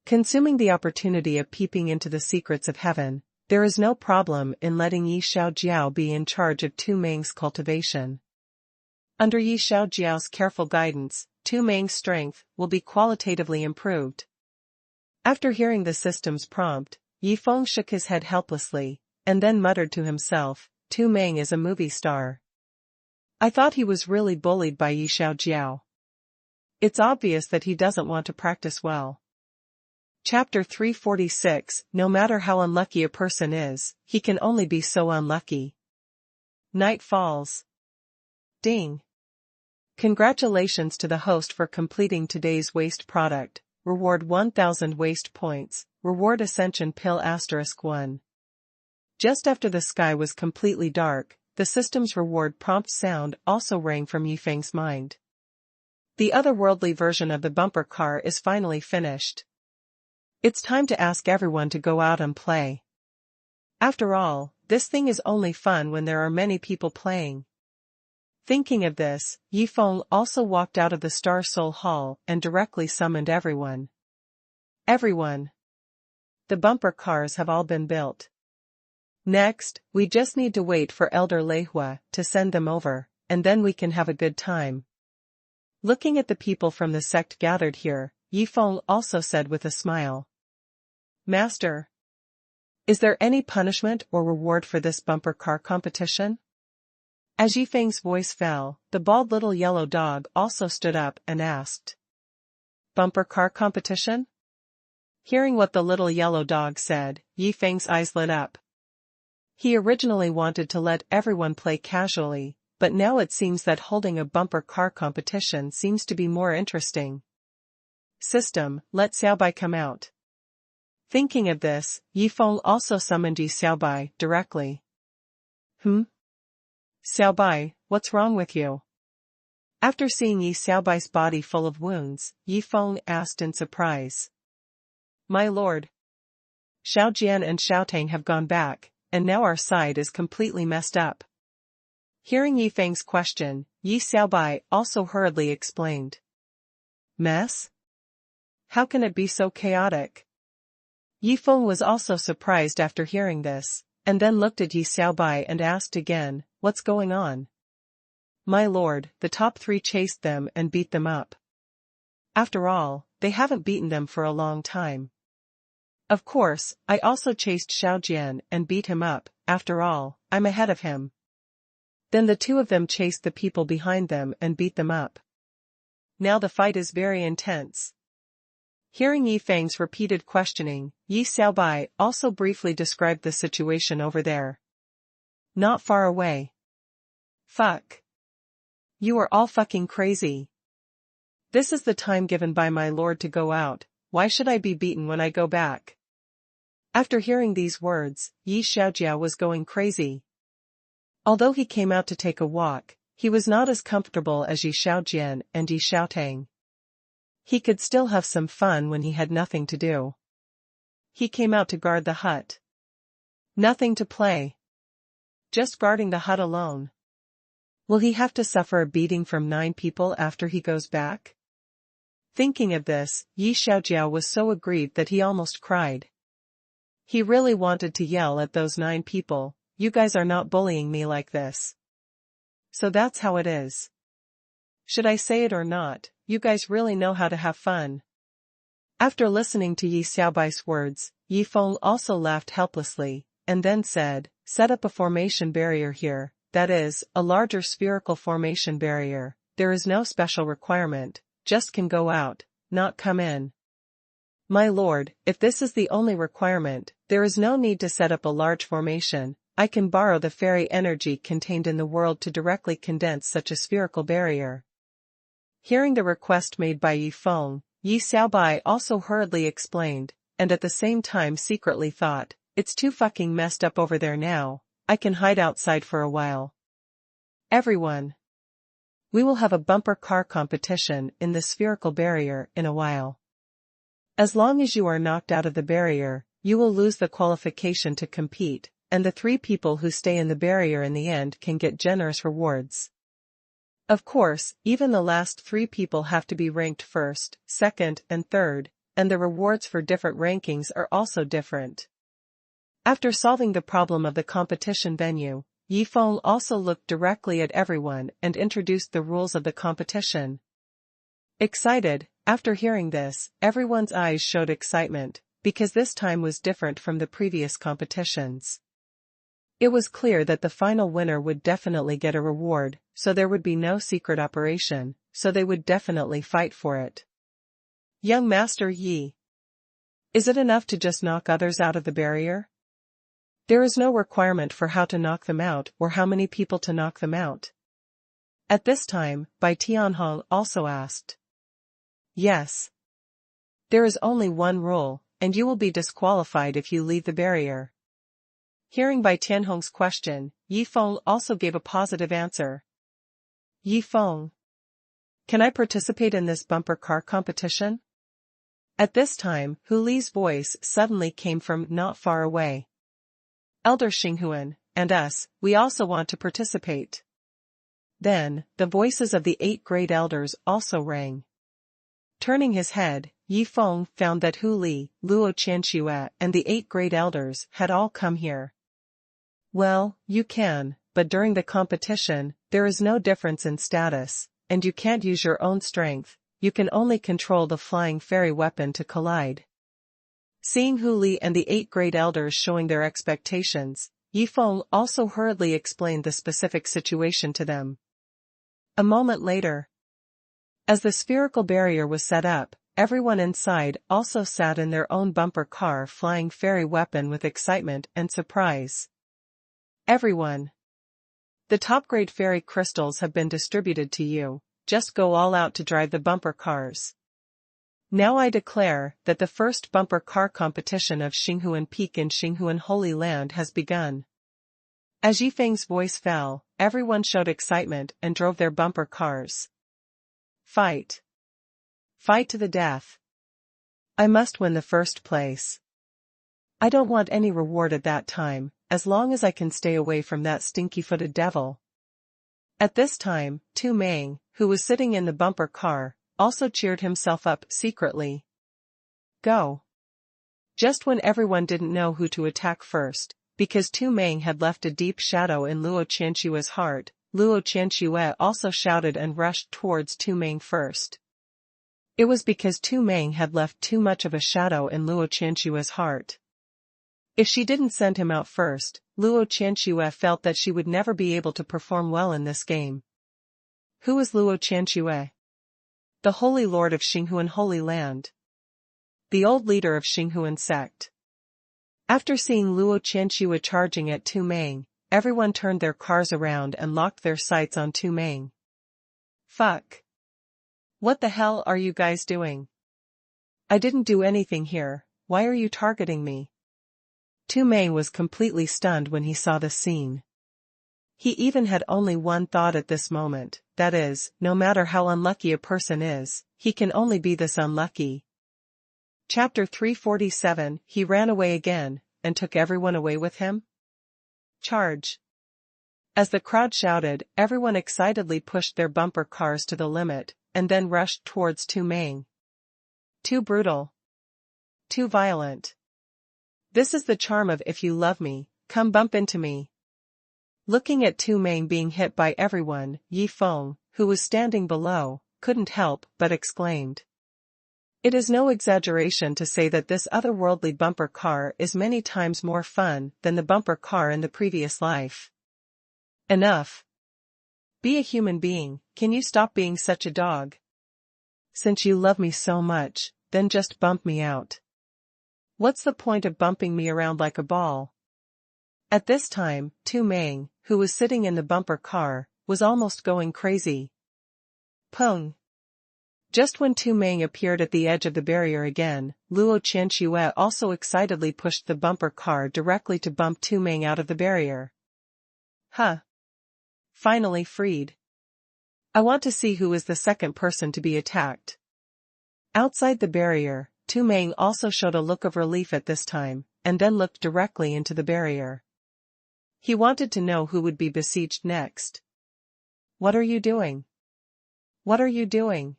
Consuming the opportunity of peeping into the secrets of heaven, there is no problem in letting Yi Xiaojiao be in charge of Tu Meng's cultivation. Under Yi Xiaojiao's careful guidance, Tu Meng's strength will be qualitatively improved. After hearing the system's prompt, Yi Feng shook his head helplessly, and then muttered to himself, Tu Meng is a movie star. I thought he was really bullied by Yi Xiaojiao. It's obvious that he doesn't want to practice well. Chapter 346, no matter how unlucky a person is, he can only be so unlucky. Night falls. Ding. Congratulations to the host for completing today's waste product. Reward 1000 waste points. Reward Ascension Pill *1. Just after the sky was completely dark, the system's reward prompt sound also rang from Yifeng's mind. The otherworldly version of the bumper car is finally finished. It's time to ask everyone to go out and play. After all, this thing is only fun when there are many people playing. Thinking of this, Yifeng also walked out of the Star Soul Hall and directly summoned everyone. Everyone. The bumper cars have all been built. Next, we just need to wait for Elder Leihua to send them over, and then we can have a good time. Looking at the people from the sect gathered here, Yifeng also said with a smile. Master, is there any punishment or reward for this bumper car competition? As Yifeng's voice fell, the bald little yellow dog also stood up and asked. Bumper car competition? Hearing what the little yellow dog said, Yifeng's eyes lit up. He originally wanted to let everyone play casually, but now it seems that holding a bumper car competition seems to be more interesting. System, let Xiaobai come out. Thinking of this, Yifeng also summoned Yi Xiaobai directly. Xiaobai, what's wrong with you? After seeing Yi Xiaobai's body full of wounds, Yifeng asked in surprise. My lord. Xiao Jian and Xiao Tang have gone back, and now our side is completely messed up. Hearing Yifeng's question, Yi Xiaobai also hurriedly explained. Mess? How can it be so chaotic? Yifeng was also surprised after hearing this, and then looked at Yi Xiaobai and asked again, what's going on? My lord, the top 3 chased them and beat them up. After all, they haven't beaten them for a long time. Of course, I also chased Xiao Jian and beat him up, after all, I'm ahead of him. Then the 2 of them chased the people behind them and beat them up. Now the fight is very intense. Hearing Yifeng's repeated questioning, Yi Xiaobai also briefly described the situation over there. Not far away. Fuck. You are all fucking crazy. This is the time given by my lord to go out, why should I be beaten when I go back? After hearing these words, Yi Xiaojiao was going crazy. Although he came out to take a walk, he was not as comfortable as Yi Xiaojian and Yi Xiaotang. He could still have some fun when he had nothing to do. He came out to guard the hut. Nothing to play. Just guarding the hut alone. Will he have to suffer a beating from 9 people after he goes back? Thinking of this, Yi Xiaojiao was so aggrieved that he almost cried. He really wanted to yell at those 9 people, you guys are not bullying me like this. So that's how it is. Should I say it or not, you guys really know how to have fun. After listening to Yi Xiaobai's words, Yifeng also laughed helplessly, and then said, set up a formation barrier here, that is, a larger spherical formation barrier, there is no special requirement, just can go out, not come in. My lord, if this is the only requirement, there is no need to set up a large formation, I can borrow the fairy energy contained in the world to directly condense such a spherical barrier. Hearing the request made by Yifeng, Yi Xiaobai also hurriedly explained, and at the same time secretly thought, it's too fucking messed up over there now, I can hide outside for a while. Everyone. We will have a bumper car competition in the spherical barrier in a while. As long as you are knocked out of the barrier, you will lose the qualification to compete, and the 3 people who stay in the barrier in the end can get generous rewards. Of course, even the last 3 people have to be ranked 1st, 2nd, and 3rd, and the rewards for different rankings are also different. After solving the problem of the competition venue, Yifeng also looked directly at everyone and introduced the rules of the competition. Excited, after hearing this, everyone's eyes showed excitement, because this time was different from the previous competitions. It was clear that the final winner would definitely get a reward, so there would be no secret operation, so they would definitely fight for it. Young Master Yi. Is it enough to just knock others out of the barrier? There is no requirement for how to knock them out or how many people to knock them out. At this time, Bai Tianheng also asked. Yes. There is only one rule, and you will be disqualified if you leave the barrier. Hearing Bai Tianheng's question, Yi Feng also gave a positive answer. Yi Feng. Can I participate in this bumper car competition? At this time, Hu Li's voice suddenly came from not far away. Elder Xinghuan, and us, we also want to participate. Then, the voices of the 8 great elders also rang. Turning his head, Yi Feng found that Hu Li, Luo Qianxue, and the 8 great elders had all come here. Well, you can, but during the competition, there is no difference in status, and you can't use your own strength, you can only control the flying fairy weapon to collide. Seeing Hu Li and the 8 great elders showing their expectations, Yi Feng also hurriedly explained the specific situation to them. A moment later, as the spherical barrier was set up, everyone inside also sat in their own bumper car flying fairy weapon with excitement and surprise. Everyone. The top-grade fairy crystals have been distributed to you, just go all out to drive the bumper cars. Now I declare that the first bumper car competition of Xinghuan Peak in Xinghuan Holy Land has begun. As Yi Feng's voice fell, everyone showed excitement and drove their bumper cars. Fight. Fight to the death. I must win the first place. I don't want any reward at that time, as long as I can stay away from that stinky-footed devil. At this time, Tu Meng, who was sitting in the bumper car, also cheered himself up secretly. Go. Just when everyone didn't know who to attack first, because Tu Meng had left a deep shadow in Luo Qianxue's heart, Luo Qianxue also shouted and rushed towards Tu Meng first. It was because Tu Meng had left too much of a shadow in Luo Qianxue's heart. If she didn't send him out first, Luo Qianxue felt that she would never be able to perform well in this game. Who is Luo Qianxue? The Holy Lord of Xinghuan Holy Land. The old leader of Xinghuan sect. After seeing Luo Qianxue charging at Tu Meng, everyone turned their cars around and locked their sights on Tu Meng. Fuck. What the hell are you guys doing? I didn't do anything here, why are you targeting me? Tu Meng was completely stunned when he saw the scene. He even had only one thought at this moment, that is, no matter how unlucky a person is, he can only be this unlucky. Chapter 347, he ran away again, and took everyone away with him? Charge. As the crowd shouted, everyone excitedly pushed their bumper cars to the limit, and then rushed towards Tu Meng. Too brutal. Too violent. This is the charm of if you love me, come bump into me. Looking at Tu Meng being hit by everyone, Yi Feng, who was standing below, couldn't help but exclaimed. It is no exaggeration to say that this otherworldly bumper car is many times more fun than the bumper car in the previous life. Enough. Be a human being, can you stop being such a dog? Since you love me so much, then just bump me out. What's the point of bumping me around like a ball? At this time, Tu Meng, who was sitting in the bumper car, was almost going crazy. Pung. Just when Tu Meng appeared at the edge of the barrier again, Luo Qianxue also excitedly pushed the bumper car directly to bump Tu Meng out of the barrier. Huh. Finally freed. I want to see who is the second person to be attacked. Outside the barrier, Tu Meng also showed a look of relief at this time, and then looked directly into the barrier. He wanted to know who would be besieged next. What are you doing? What are you doing?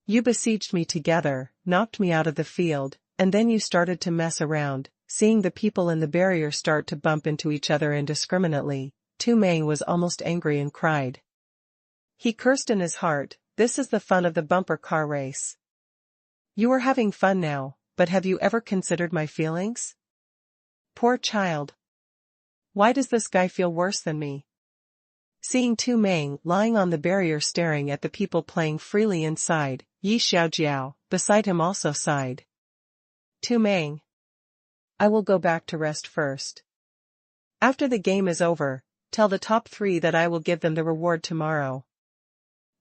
You besieged me together, knocked me out of the field, and then you started to mess around, seeing the people in the barrier start to bump into each other indiscriminately. Tu Meng was almost angry and cried. He cursed in his heart, this is the fun of the bumper car race. You are having fun now, but have you ever considered my feelings? Poor child. Why does this guy feel worse than me? Seeing Tu Meng lying on the barrier staring at the people playing freely inside, Yi Xiaojiao, beside him also sighed. Tu Meng. I will go back to rest first. After the game is over, tell the top 3 that I will give them the reward tomorrow.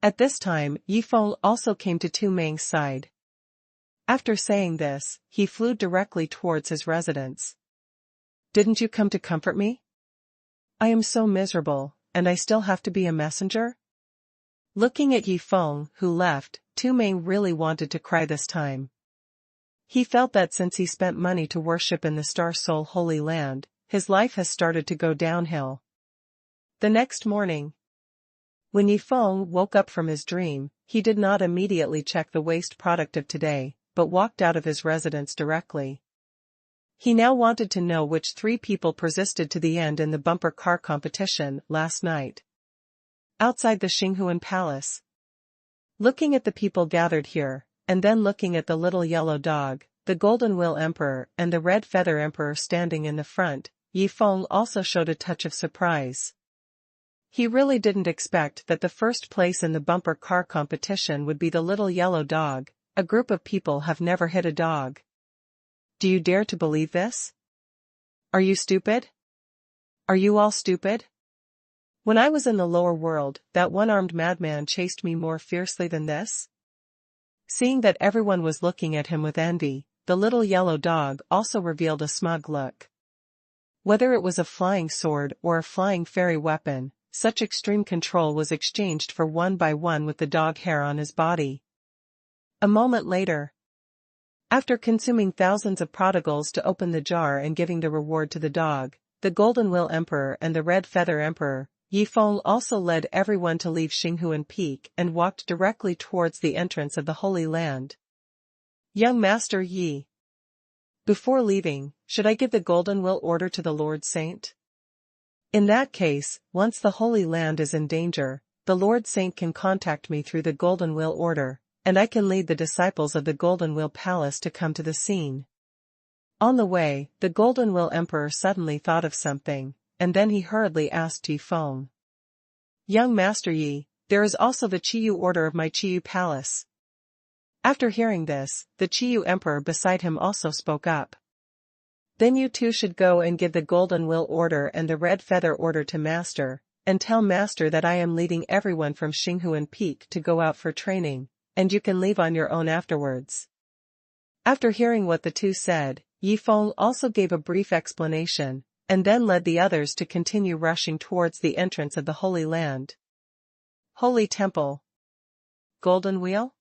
At this time, Yi Feng also came to Tu Meng's side. After saying this, he flew directly towards his residence. Didn't you come to comfort me? I am so miserable, and I still have to be a messenger? Looking at Yi Feng, who left, Tu Meng really wanted to cry this time. He felt that since he spent money to worship in the Star Soul Holy Land, his life has started to go downhill. The next morning, when Yi Feng woke up from his dream, he did not immediately check the waste product of today, but walked out of his residence directly. He now wanted to know which 3 people persisted to the end in the bumper car competition last night. Outside the Xinghuan Palace. Looking at the people gathered here, and then looking at the little yellow dog, the Golden Wheel Emperor and the Red Feather Emperor standing in the front, Yi Feng also showed a touch of surprise. He really didn't expect that the first place in the bumper car competition would be the little yellow dog. A group of people have never hit a dog. Do you dare to believe this? Are you stupid? Are you all stupid? When I was in the lower world, that one-armed madman chased me more fiercely than this? Seeing that everyone was looking at him with envy, the little yellow dog also revealed a smug look. Whether it was a flying sword or a flying fairy weapon, such extreme control was exchanged for one by one with the dog hair on his body. A moment later, after consuming thousands of prodigals to open the jar and giving the reward to the dog, the Golden Wheel Emperor and the Red Feather Emperor, Yi Feng also led everyone to leave Xinghuan Peak and walked directly towards the entrance of the Holy Land. Young Master Yi. Before leaving, should I give the Golden Wheel order to the Lord Saint? In that case, once the Holy Land is in danger, the Lord Saint can contact me through the Golden Wheel order, and I can lead the disciples of the Golden Wheel Palace to come to the scene. On the way, the Golden Wheel Emperor suddenly thought of something, and then he hurriedly asked Yi Feng. Young Master Yi, there is also the Qiyu order of my Qiyu Palace. After hearing this, the Qiyu Emperor beside him also spoke up. Then you two should go and give the Golden Wheel order and the Red Feather order to Master, and tell Master that I am leading everyone from Xinghuan Peak to go out for training, and you can leave on your own afterwards. After hearing what the two said, Yi Feng also gave a brief explanation, and then led the others to continue rushing towards the entrance of the Holy Land. Holy Temple. Golden Wheel?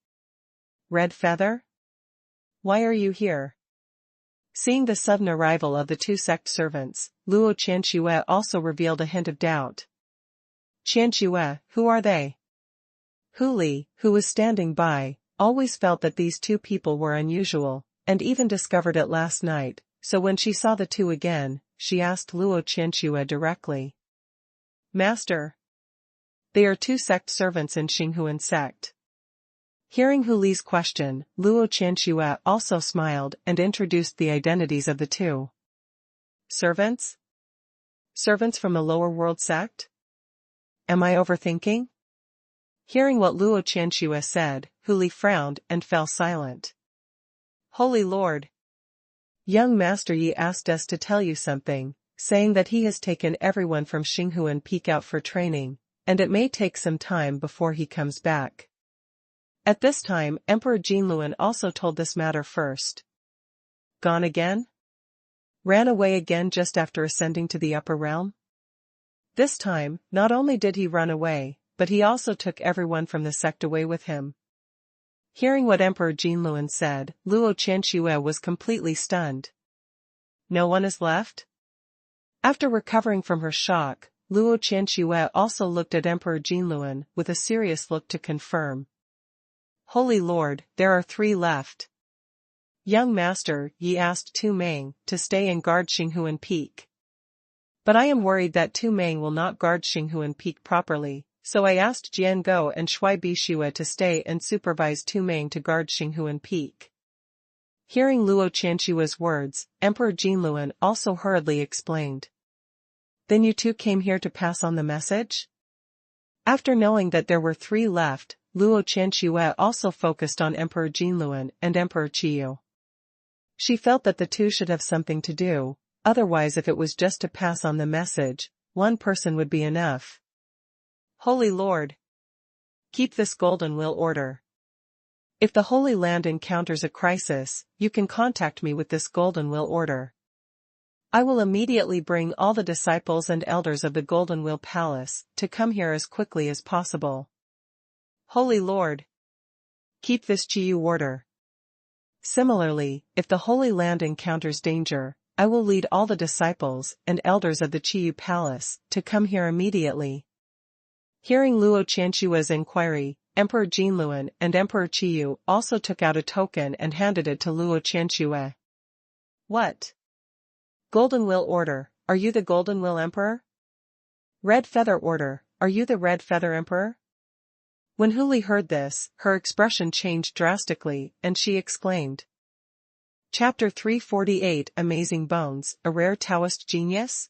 Red Feather? Why are you here? Seeing the sudden arrival of the 2 sect servants, Luo Qianxue also revealed a hint of doubt. Qianxue, who are they? Hu Li, who was standing by, always felt that these 2 people were unusual, and even discovered it last night, so when she saw the 2 again, she asked Luo Qianxue directly. Master. They are 2 sect servants in Xinghuan sect. Hearing Hu Li's question, Luo Qianxue also smiled and introduced the identities of the 2. Servants? Servants from a lower world sect? Am I overthinking? Hearing what Luo Qianxue said, Hu Li frowned and fell silent. Holy Lord. Young Master Yi asked us to tell you something, saying that he has taken everyone from Xinghuan Peak out for training, and it may take some time before he comes back. At this time, Emperor Jinluan also told this matter first. Gone again? Ran away again just after ascending to the upper realm? This time, not only did he run away, but he also took everyone from the sect away with him. Hearing what Emperor Jinluan said, Luo Qianxue was completely stunned. No one is left? After recovering from her shock, Luo Qianxue also looked at Emperor Jinluan with a serious look to confirm. Holy Lord, there are 3 left. Young Master, Yi asked Tu Meng to stay and guard Xinghuan Peak. But I am worried that Tu Meng will not guard Xinghuan Peak properly, so I asked Jian Go and Shui Bishue to stay and supervise Tu Meng to guard Xinghuan Peak. Hearing Luo Qianxue's words, Emperor Jinluan also hurriedly explained. Then you two came here to pass on the message? After knowing that there were 3 left, Luo Qianxue also focused on Emperor Jinluan and Emperor Qiyu. She felt that the two should have something to do, otherwise if it was just to pass on the message, one person would be enough. Holy Lord, keep this golden will order. If the Holy Land encounters a crisis, you can contact me with this golden will order. I will immediately bring all the disciples and elders of the Golden Wheel Palace to come here as quickly as possible. Holy Lord, keep this Qiyu order. Similarly, if the Holy Land encounters danger, I will lead all the disciples and elders of the Qiyu Palace to come here immediately. Hearing Luo Qianxue's inquiry, Emperor Jinluan and Emperor Qiyu also took out a token and handed it to Luo Qianxue. What? Golden Will Order, are you the Golden Will Emperor? Red Feather Order, are you the Red Feather Emperor? When Huli heard this, her expression changed drastically, and she exclaimed. Chapter 348 Amazing Bones, a Rare Taoist Genius?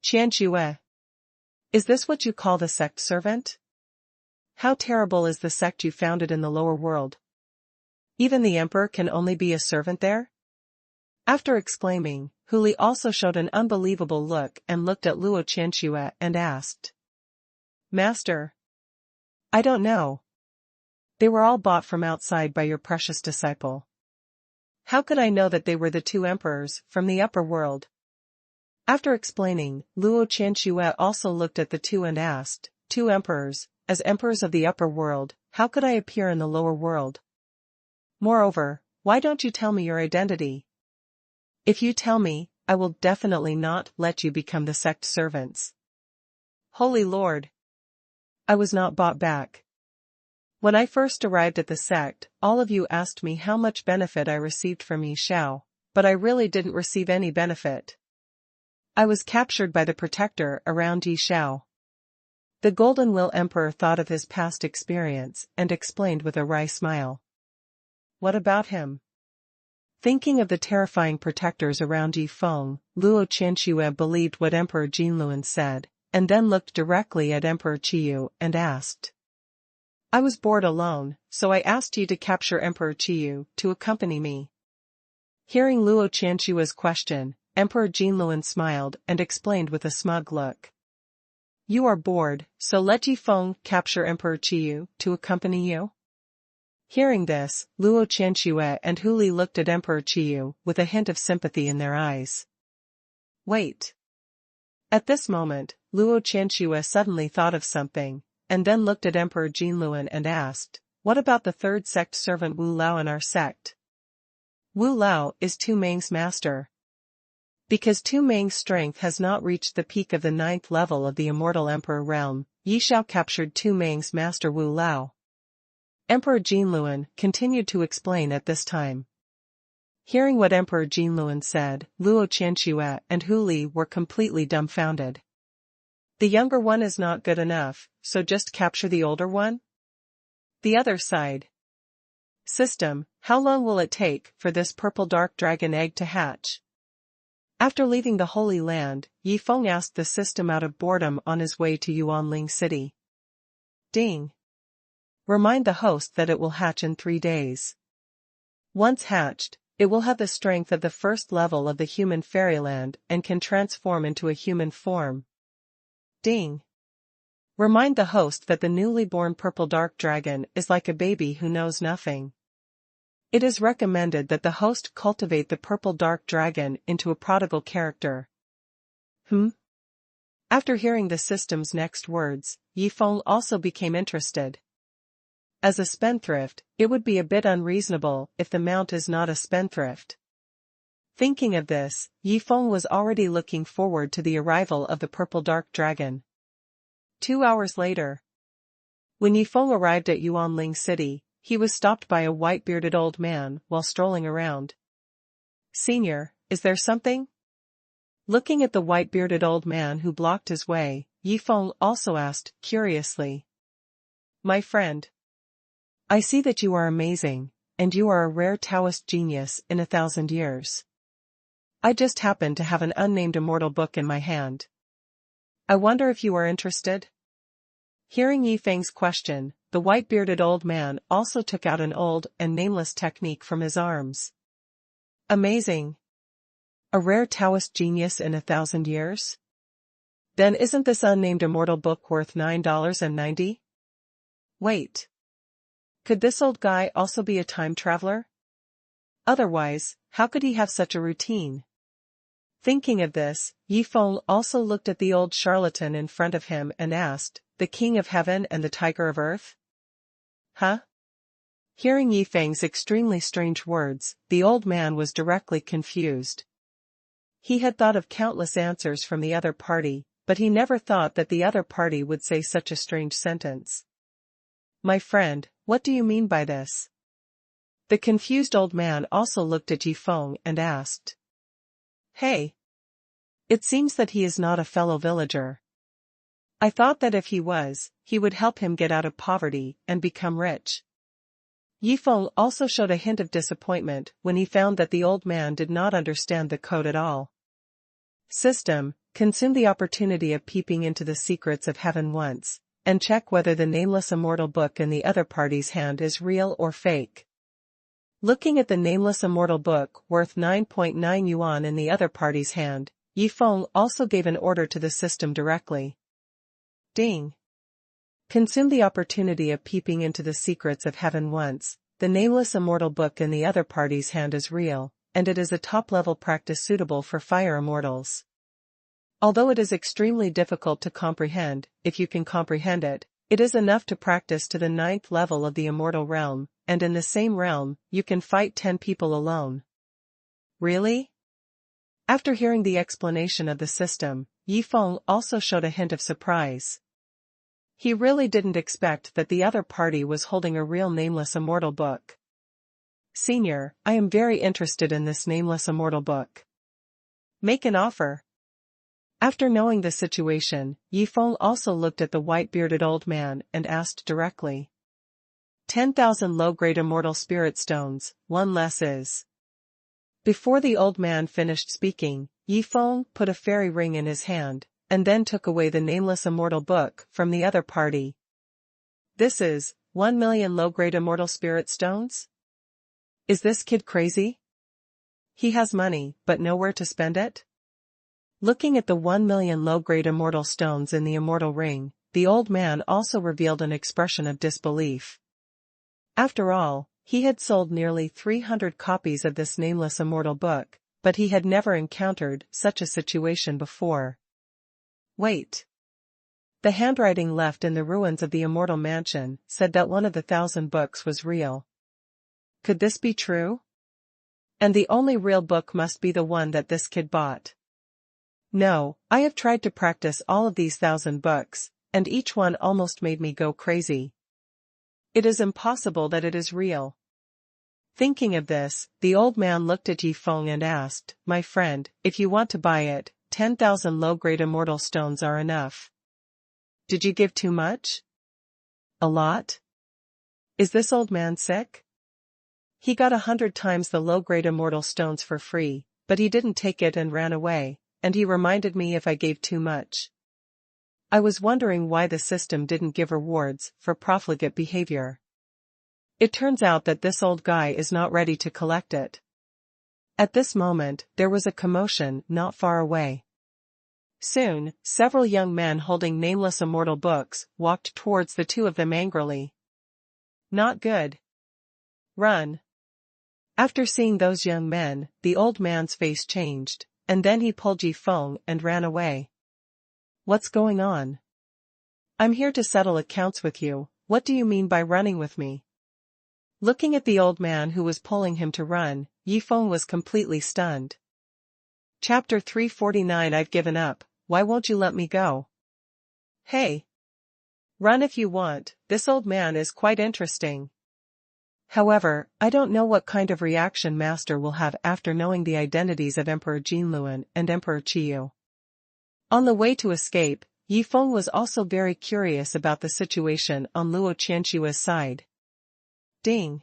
Qianxue. Is this what you call the sect servant? How terrible is the sect you founded in the lower world? Even the emperor can only be a servant there? After exclaiming, Huli also showed an unbelievable look and looked at Luo Qianxue and asked. Master. I don't know. They were all bought from outside by your precious disciple. How could I know that they were the 2 emperors from the upper world? After explaining, Luo Qianxue also looked at the 2 and asked, 2 emperors, as emperors of the upper world, how could I appear in the lower world? Moreover, why don't you tell me your identity? If you tell me, I will definitely not let you become the sect servants. Holy Lord, I was not bought back. When I first arrived at the sect, all of you asked me how much benefit I received from Yi Shao, but I really didn't receive any benefit. I was captured by the protector around Yi Shao. The Golden Will Emperor thought of his past experience and explained with a wry smile. What about him? Thinking of the terrifying protectors around Yi Feng, Luo Qianxue believed what Emperor Jinluan said, and then looked directly at Emperor Qiyu and asked. I was bored alone, so I asked you to capture Emperor Qiyu to accompany me. Hearing Luo Qianxue's question, Emperor Jinluan smiled and explained with a smug look. You are bored, so let Yi Feng capture Emperor Qiyu to accompany you? Hearing this, Luo Qianxue and Huli looked at Emperor Qiyu with a hint of sympathy in their eyes. Wait. At this moment, Luo Qianxue suddenly thought of something, and then looked at Emperor Jinluan and asked, what about the 3rd sect servant Wu Lao in our sect? Wu Lao is Tu Meng's master. Because Tu Meng's strength has not reached the peak of the 9th level of the Immortal Emperor realm, Yi Shao captured Tu Meng's master Wu Lao. Emperor Jinluan continued to explain at this time. Hearing what Emperor Jinluan said, Luo Qianxue and Huli were completely dumbfounded. The younger one is not good enough, so just capture the older one? The other side. System, how long will it take for this purple dark dragon egg to hatch? After leaving the Holy Land, Yi Feng asked the system out of boredom on his way to Yuanling City. Ding. Remind the host that it will hatch in 3 days. Once hatched, it will have the strength of the 1st level of the human fairyland and can transform into a human form. Ding. Remind the host that the newly born purple dark dragon is like a baby who knows nothing. It is recommended that the host cultivate the purple dark dragon into a prodigal character. After hearing the system's next words, Yi Feng also became interested. As a spendthrift, it would be a bit unreasonable if the mount is not a spendthrift. Thinking of this, Yi Feng was already looking forward to the arrival of the purple dark dragon. 2 hours later. When Yi Feng arrived at Yuanling City, he was stopped by a white-bearded old man while strolling around. Senior, is there something? Looking at the white-bearded old man who blocked his way, Yi Feng also asked, curiously. My friend. I see that you are amazing, and you are a rare Taoist genius in 1,000 years. I just happen to have an unnamed immortal book in my hand. I wonder if you are interested? Hearing Yifeng's question, the white-bearded old man also took out an old and nameless technique from his arms. Amazing. A rare Taoist genius in 1,000 years? Then isn't this unnamed immortal book worth $9.90? Wait. Could this old guy also be a time traveler? Otherwise, how could he have such a routine? Thinking of this, Yifeng also looked at the old charlatan in front of him and asked, "The King of Heaven and the Tiger of Earth?" Huh? Hearing Yifeng's extremely strange words, the old man was directly confused. He had thought of countless answers from the other party, but he never thought that the other party would say such a strange sentence. "My friend, what do you mean by this?" The confused old man also looked at Yifeng and asked. "Hey. It seems that he is not a fellow villager. I thought that if he was, he would help him get out of poverty and become rich." Yifeng also showed a hint of disappointment when he found that the old man did not understand the code at all. System: consume the opportunity of peeping into the secrets of heaven once, and check whether the nameless immortal book in the other party's hand is real or fake. Looking at the nameless immortal book worth 9.9 yuan in the other party's hand, Yifeng also gave an order to the system directly. Ding. Consume the opportunity of peeping into the secrets of heaven once. The nameless immortal book in the other party's hand is real, and it is a top-level practice suitable for fire immortals. Although it is extremely difficult to comprehend, if you can comprehend it, it is enough to practice to the 9th level of the immortal realm, and in the same realm, you can fight 10 people alone. Really? After hearing the explanation of the system, Yifeng also showed a hint of surprise. He really didn't expect that the other party was holding a real nameless immortal book. "Senior, I am very interested in this nameless immortal book. Make an offer." After knowing the situation, Yifeng also looked at the white-bearded old man and asked directly. 10,000 low-grade immortal spirit stones, one less is. Before the old man finished speaking, Yifeng put a fairy ring in his hand, and then took away the nameless immortal book from the other party. "This is 1 million low-grade immortal spirit stones? Is this kid crazy? He has money, but nowhere to spend it?" Looking at the 1 million low-grade immortal stones in the immortal ring, the old man also revealed an expression of disbelief. After all, he had sold nearly 300 copies of this nameless immortal book, but he had never encountered such a situation before. Wait. The handwriting left in the ruins of the immortal mansion said that one of the 1,000 books was real. Could this be true? And the only real book must be the one that this kid bought. No, I have tried to practice all of these 1,000 books, and each one almost made me go crazy. It is impossible that it is real. Thinking of this, the old man looked at Yifeng and asked, "My friend, if you want to buy it, 10,000 low-grade immortal stones are enough. Did you give too much? A lot? Is this old man sick? He got 100 times the low-grade immortal stones for free, but he didn't take it and ran away, and he reminded me if I gave too much. I was wondering why the system didn't give rewards for profligate behavior. It turns out that this old guy is not ready to collect it." At this moment, there was a commotion not far away. Soon, several young men holding nameless immortal books walked towards the two of them angrily. "Not good. Run." After seeing those young men, the old man's face changed, and then he pulled Yifeng and ran away. "What's going on? I'm here to settle accounts with you. What do you mean by running with me?" Looking at the old man who was pulling him to run, Yifeng was completely stunned. Chapter 349. I've given up. Why won't you let me go? Hey. Run if you want, this old man is quite interesting. However, I don't know what kind of reaction Master will have after knowing the identities of Emperor Jinluan and Emperor Qiyu. On the way to escape, Yifeng was also very curious about the situation on Luo Qianshui's side. Ding.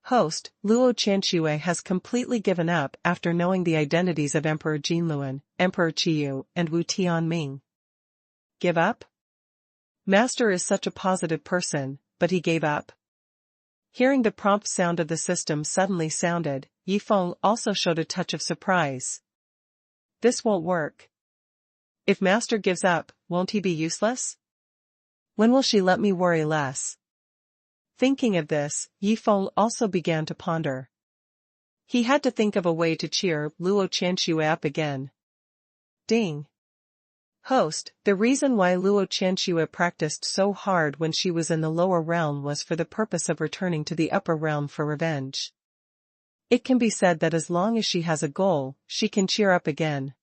Host, Luo Qianshui has completely given up after knowing the identities of Emperor Jinluan, Emperor Qiyu, and Wu Tianming. give up? Master is such a positive person, but he gave up. Hearing the prompt sound of the system suddenly sounded, Yifeng also showed a touch of surprise. This won't work. If Master gives up, won't he be useless? When will she let me worry less? Thinking of this, Yifeng also began to ponder. He had to think of a way to cheer Luo Qianxue up again. Ding. Host, the reason why Luo Qianxue practiced so hard when she was in the lower realm was for the purpose of returning to the upper realm for revenge. It can be said that as long as she has a goal, she can cheer up again.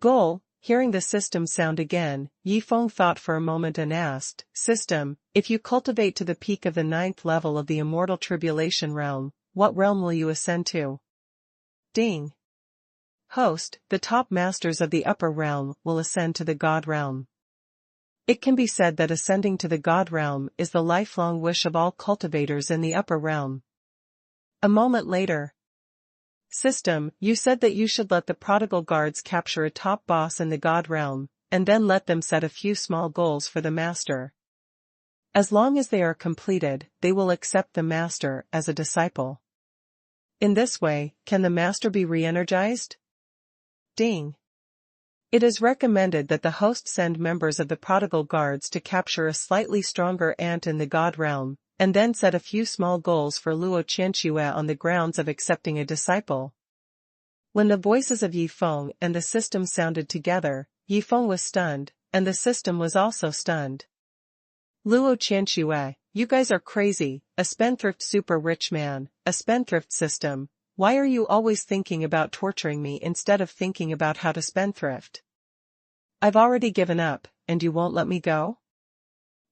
Goal. Hearing the system sound again, Yifeng thought for a moment and asked, System, if you cultivate to the peak of the 9th level of the immortal tribulation realm, what realm will you ascend to? Ding. Host, the top masters of the upper realm will ascend to the God realm. It can be said that ascending to the God realm is the lifelong wish of all cultivators in the upper realm. A moment later. System, you said that you should let the prodigal guards capture a top boss in the God realm, and then let them set a few small goals for the master. As long as they are completed, they will accept the master as a disciple. In this way, can the master be re-energized? Ding. It is recommended that the host send members of the prodigal guards to capture a slightly stronger ant in the God realm, and then set a few small goals for Luo Qianxue on the grounds of accepting a disciple. When the voices of Yifeng and the system sounded together, Yifeng was stunned, and the system was also stunned. Luo Qianxue, you guys are crazy, a spendthrift super rich man, a spendthrift system. Why are you always thinking about torturing me instead of thinking about how to spendthrift? I've already given up, and you won't let me go?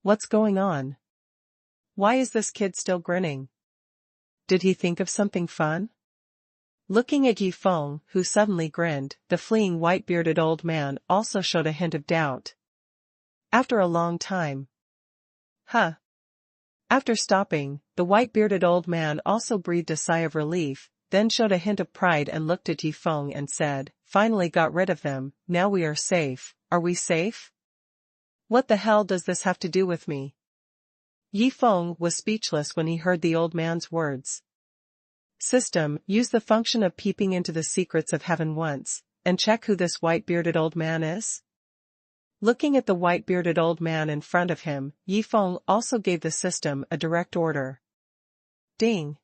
What's going on? Why is this kid still grinning? Did he think of something fun? Looking at Yifeng, who suddenly grinned, the fleeing white-bearded old man also showed a hint of doubt. After a long time. Huh. After stopping, the white-bearded old man also breathed a sigh of relief, then showed a hint of pride and looked at Yifeng and said, Finally got rid of them, now we are safe. Are we safe? What the hell does this have to do with me? Yifeng was speechless when he heard the old man's words. System, use the function of peeping into the secrets of heaven once, and check who this white-bearded old man is. Looking at the white-bearded old man in front of him, Yifeng also gave the system a direct order. Ding.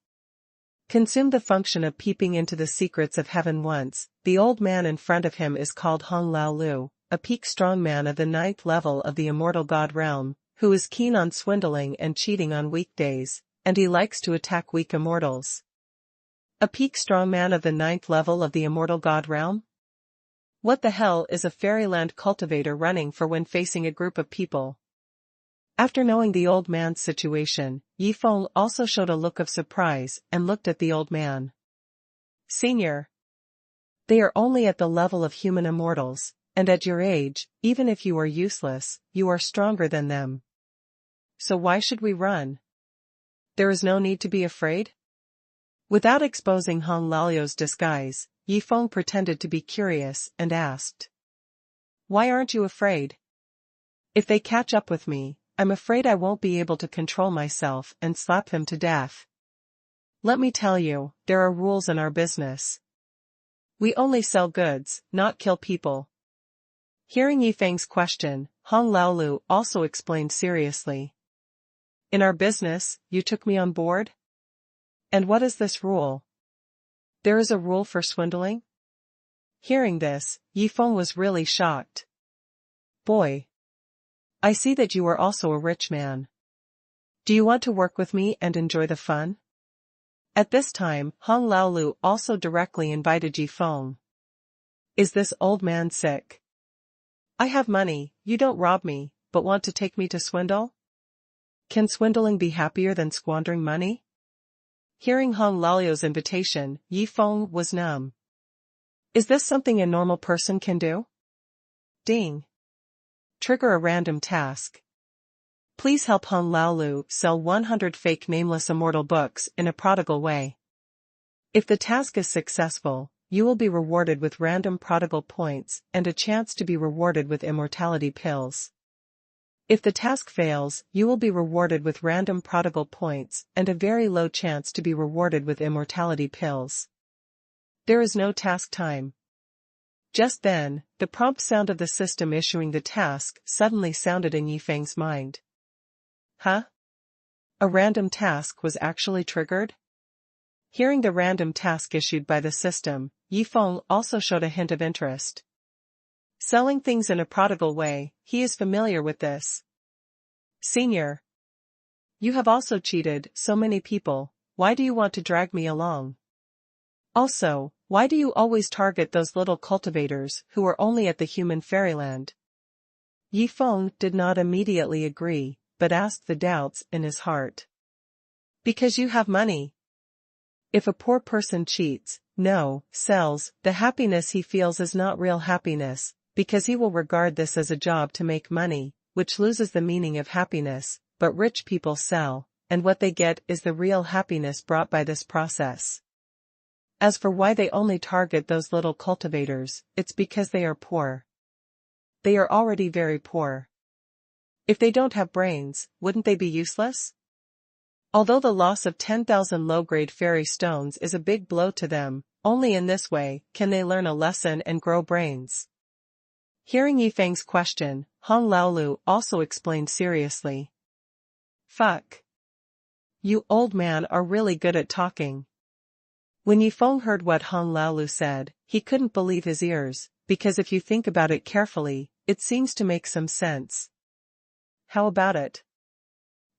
Consume the function of peeping into the secrets of heaven once. The old man in front of him is called Hong Lao Lu, a peak strongman of the 9th level of the immortal God realm, who is keen on swindling and cheating on weekdays, and he likes to attack weak immortals. A peak strongman of the 9th level of the immortal God realm? What the hell is a fairyland cultivator running for when facing a group of people? After knowing the old man's situation, Yifeng also showed a look of surprise and looked at the old man. Senior. They are only at the level of human immortals, and at your age, even if you are useless, you are stronger than them. So why should we run? There is no need to be afraid? Without exposing Hong Lalio's disguise, Yifeng pretended to be curious and asked. Why aren't you afraid? If they catch up with me, I'm afraid I won't be able to control myself and slap them to death. Let me tell you, there are rules in our business. We only sell goods, not kill people. Hearing Yifeng's question, Hong Laolu also explained seriously. In our business, you took me on board? And what is this rule? There is a rule for swindling? Hearing this, Yifeng was really shocked. Boy. I see that you are also a rich man. Do you want to work with me and enjoy the fun? At this time, Hong Laolu also directly invited Yifeng. Is this old man sick? I have money, you don't rob me, but want to take me to swindle? Can swindling be happier than squandering money? Hearing Hong Lalio's invitation, Yifeng was numb. Is this something a normal person can do? Ding. Trigger a random task. Please help Hong Laolu sell 100 fake nameless immortal books in a prodigal way. If the task is successful, you will be rewarded with random prodigal points and a chance to be rewarded with immortality pills. If the task fails, you will be rewarded with random prodigal points and a very low chance to be rewarded with immortality pills. There is no task time. Just then, the prompt sound of the system issuing the task suddenly sounded in Yifeng's mind. Huh? A random task was actually triggered? Hearing the random task issued by the system, Yifeng also showed a hint of interest. Selling things in a prodigal way, he is familiar with this. Senior. You have also cheated so many people, why do you want to drag me along? Also, why do you always target those little cultivators who are only at the human fairyland? Yifeng did not immediately agree, but asked the doubts in his heart. Because you have money. If a poor person cheats, sells, the happiness he feels is not real happiness, because he will regard this as a job to make money, which loses the meaning of happiness, but rich people sell, and what they get is the real happiness brought by this process. As for why they only target those little cultivators, it's because they are poor. They are already very poor. If they don't have brains, wouldn't they be useless? Although the loss of 10,000 low-grade fairy stones is a big blow to them, only in this way can they learn a lesson and grow brains. Hearing Yifeng's question, Hong Laolu also explained seriously. Fuck. You old man are really good at talking. When Yifeng heard what Hong Laolu said, he couldn't believe his ears, because if you think about it carefully, it seems to make some sense. How about it?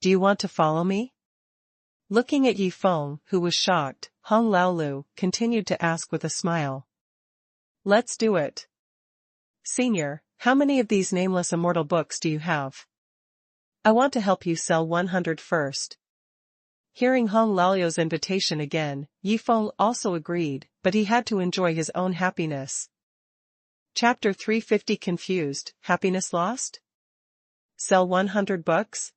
Do you want to follow me? Looking at Yifeng, who was shocked, Hong Laolu continued to ask with a smile. Let's do it. Senior, how many of these nameless immortal books do you have? I want to help you sell 100 first. Hearing Hong Laolu's invitation again, Yifeng also agreed, but he had to enjoy his own happiness. Chapter 350 Confused, Happiness Lost? Sell 100 books?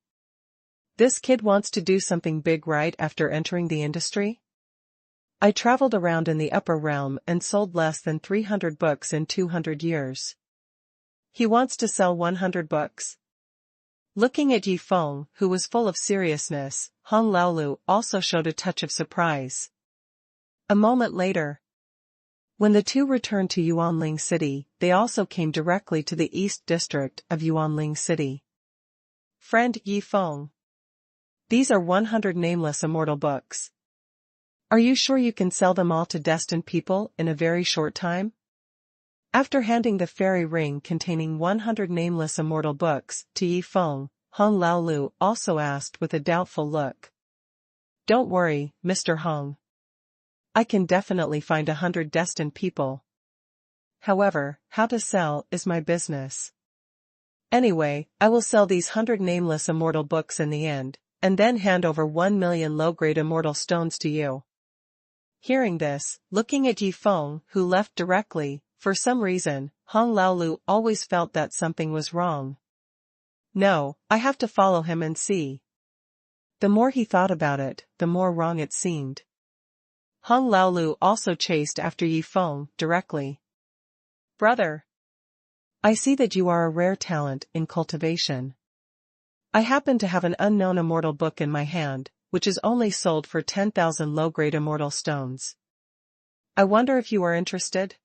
This kid wants to do something big right after entering the industry? I traveled around in the upper realm and sold less than 300 books in 200 years. He wants to sell 100 books. Looking at Yifeng, who was full of seriousness, Hong Laolu also showed a touch of surprise. A moment later, when the two returned to Yuanling City, they also came directly to the East District of Yuanling City. Friend Yifeng. These are 100 nameless immortal books. Are you sure you can sell them all to destined people in a very short time? After handing the fairy ring containing 100 nameless immortal books to Yifeng, Hong Laolu also asked with a doubtful look. Don't worry, Mr. Hong. I can definitely find 100 destined people. However, how to sell is my business. Anyway, I will sell these 100 nameless immortal books in the end, and then hand over 1 million low-grade immortal stones to you. Hearing this, looking at Yifeng, who left directly, for some reason, Hong Laolu always felt that something was wrong. No, I have to follow him and see. The more he thought about it, the more wrong it seemed. Hong Laolu also chased after Yifeng directly. Brother. I see that you are a rare talent in cultivation. I happen to have an unknown immortal book in my hand, which is only sold for 10,000 low-grade immortal stones. I wonder if you are interested?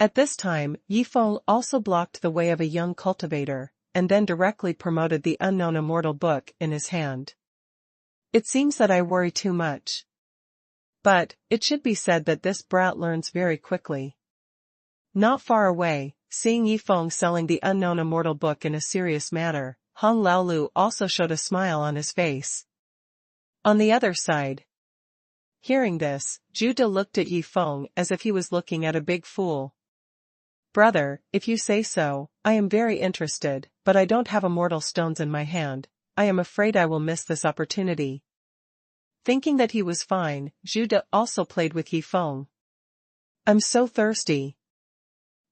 At this time, Yifeng also blocked the way of a young cultivator, and then directly promoted the unknown immortal book in his hand. It seems that I worry too much. But, it should be said that this brat learns very quickly. Not far away, seeing Yifeng selling the unknown immortal book in a serious manner, Hong Laolu also showed a smile on his face. On the other side. Hearing this, Zhuda looked at Yifeng as if he was looking at a big fool. Brother, if you say so, I am very interested, but I don't have immortal stones in my hand. I am afraid I will miss this opportunity. Thinking that he was fine, Zhuda also played with Yifeng. I'm so thirsty.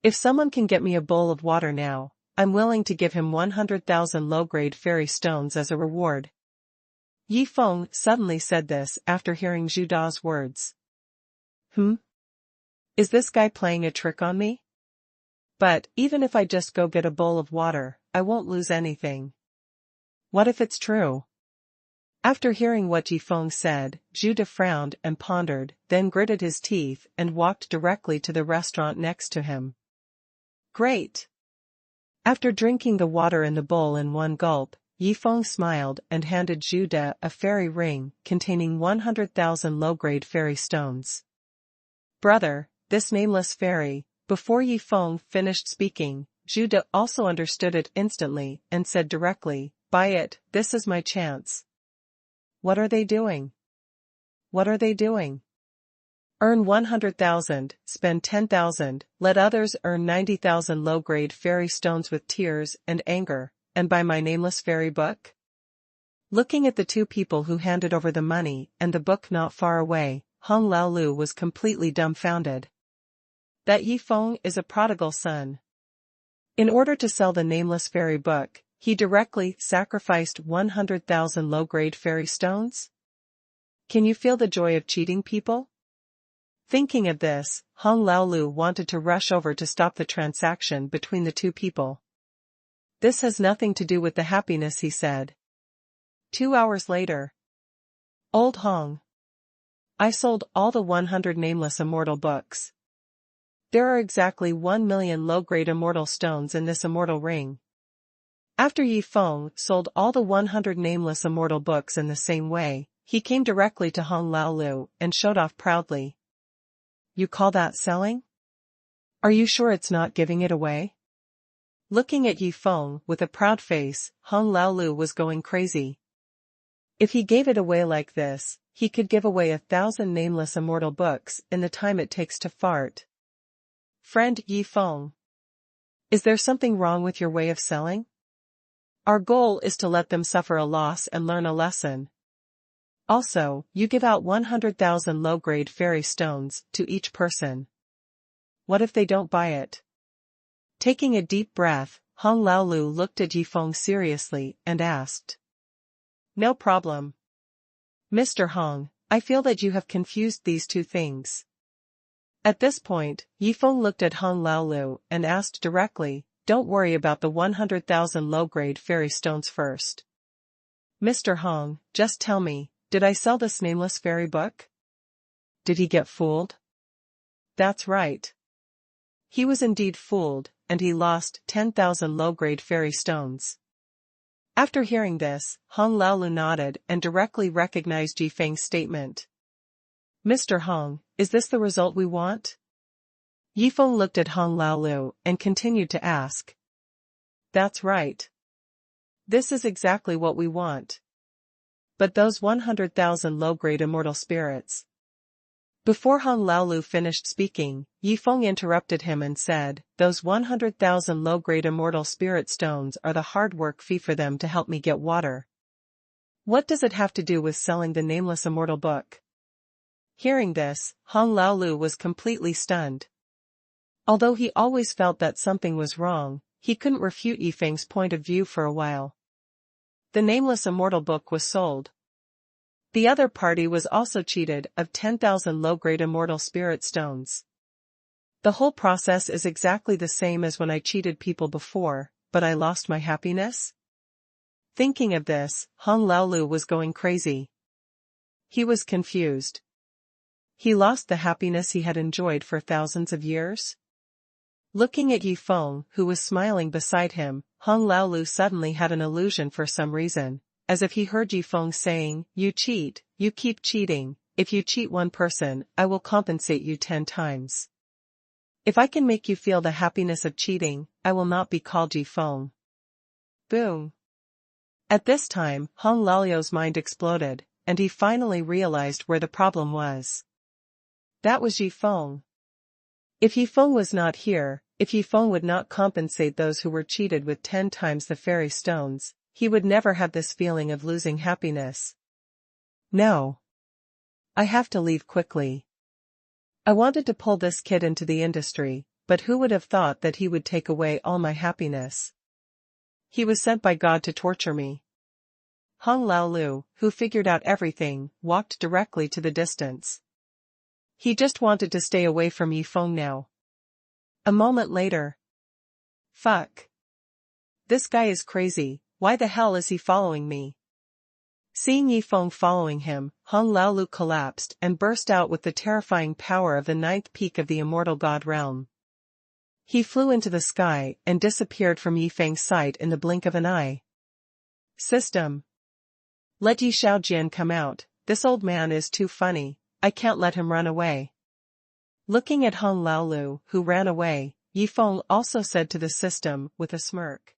If someone can get me a bowl of water now, I'm willing to give him 100,000 low-grade fairy stones as a reward. Yifeng suddenly said this after hearing Zhuda's words. Is this guy playing a trick on me? But, even if I just go get a bowl of water, I won't lose anything. What if it's true? After hearing what Yifeng said, Zhu frowned and pondered, then gritted his teeth and walked directly to the restaurant next to him. Great! After drinking the water in the bowl in one gulp, Yifeng smiled and handed Zhu a fairy ring containing 100,000 low-grade fairy stones. Brother, this nameless fairy. Before Yifeng finished speaking, Zhu also understood it instantly and said directly, buy it, this is my chance. What are they doing? What are they doing? Earn 100,000, spend 10,000, let others earn 90,000 low-grade fairy stones with tears and anger, and buy my nameless fairy book? Looking at the two people who handed over the money and the book not far away, Hong Laolu was completely dumbfounded. That Yifeng is a prodigal son. In order to sell the nameless fairy book, he directly sacrificed 100,000 low-grade fairy stones? Can you feel the joy of cheating people? Thinking of this, Hong Laolu wanted to rush over to stop the transaction between the two people. This has nothing to do with the happiness, he said. 2 hours later. Old Hong. I sold all the 100 nameless immortal books. There are exactly 1 million low-grade immortal stones in this immortal ring. After Yifeng sold all the 100 nameless immortal books in the same way, he came directly to Hong Laolu and showed off proudly. You call that selling? Are you sure it's not giving it away? Looking at Yifeng with a proud face, Hong Laolu was going crazy. If he gave it away like this, he could give away 1,000 nameless immortal books in the time it takes to fart. Friend Yifeng. Is there something wrong with your way of selling? Our goal is to let them suffer a loss and learn a lesson. Also, you give out 100,000 low-grade fairy stones to each person. What if they don't buy it? Taking a deep breath, Hong Laolu looked at Yifeng seriously and asked. No problem. Mr. Hong, I feel that you have confused these two things. At this point, Yifeng looked at Hong Laolu and asked directly, don't worry about the 100,000 low-grade fairy stones first. Mr. Hong, just tell me, did I sell this nameless fairy book? Did he get fooled? That's right. He was indeed fooled, and he lost 10,000 low-grade fairy stones. After hearing this, Hong Laolu nodded and directly recognized Yifeng's statement. Mr. Hong, is this the result we want? Yifeng looked at Hong Laolu and continued to ask. That's right. This is exactly what we want. But those 100,000 low-grade immortal spirits. Before Hong Laolu finished speaking, Yifeng interrupted him and said, those 100,000 low-grade immortal spirit stones are the hard work fee for them to help me get water. What does it have to do with selling the nameless immortal book? Hearing this, Hong Laolu was completely stunned. Although he always felt that something was wrong, he couldn't refute Yifeng's point of view for a while. The nameless immortal book was sold. The other party was also cheated of 10,000 low-grade immortal spirit stones. The whole process is exactly the same as when I cheated people before, but I lost my happiness? Thinking of this, Hong Laolu was going crazy. He was confused. He lost the happiness he had enjoyed for thousands of years? Looking at Yifeng, who was smiling beside him, Hong Laolu suddenly had an illusion for some reason, as if he heard Yifeng saying, you cheat, you keep cheating, if you cheat one person, I will compensate you 10 times. If I can make you feel the happiness of cheating, I will not be called Yifeng. Boom. At this time, Hong Laolu's mind exploded, and he finally realized where the problem was. That was Yifeng. If Yifeng was not here, if Yifeng would not compensate those who were cheated with 10 times the fairy stones, he would never have this feeling of losing happiness. No. I have to leave quickly. I wanted to pull this kid into the industry, but who would have thought that he would take away all my happiness? He was sent by God to torture me. Hong Laolu, who figured out everything, walked directly to the distance. He just wanted to stay away from Yifeng now. A moment later. Fuck. This guy is crazy, why the hell is he following me? Seeing Yifeng following him, Han Laolu collapsed and burst out with the terrifying power of the ninth peak of the immortal god realm. He flew into the sky and disappeared from Yifeng's sight in the blink of an eye. System. Let Yi Shaojian come out, this old man is too funny, I can't let him run away. Looking at Han Laolu, who ran away, Yifeng also said to the system with a smirk.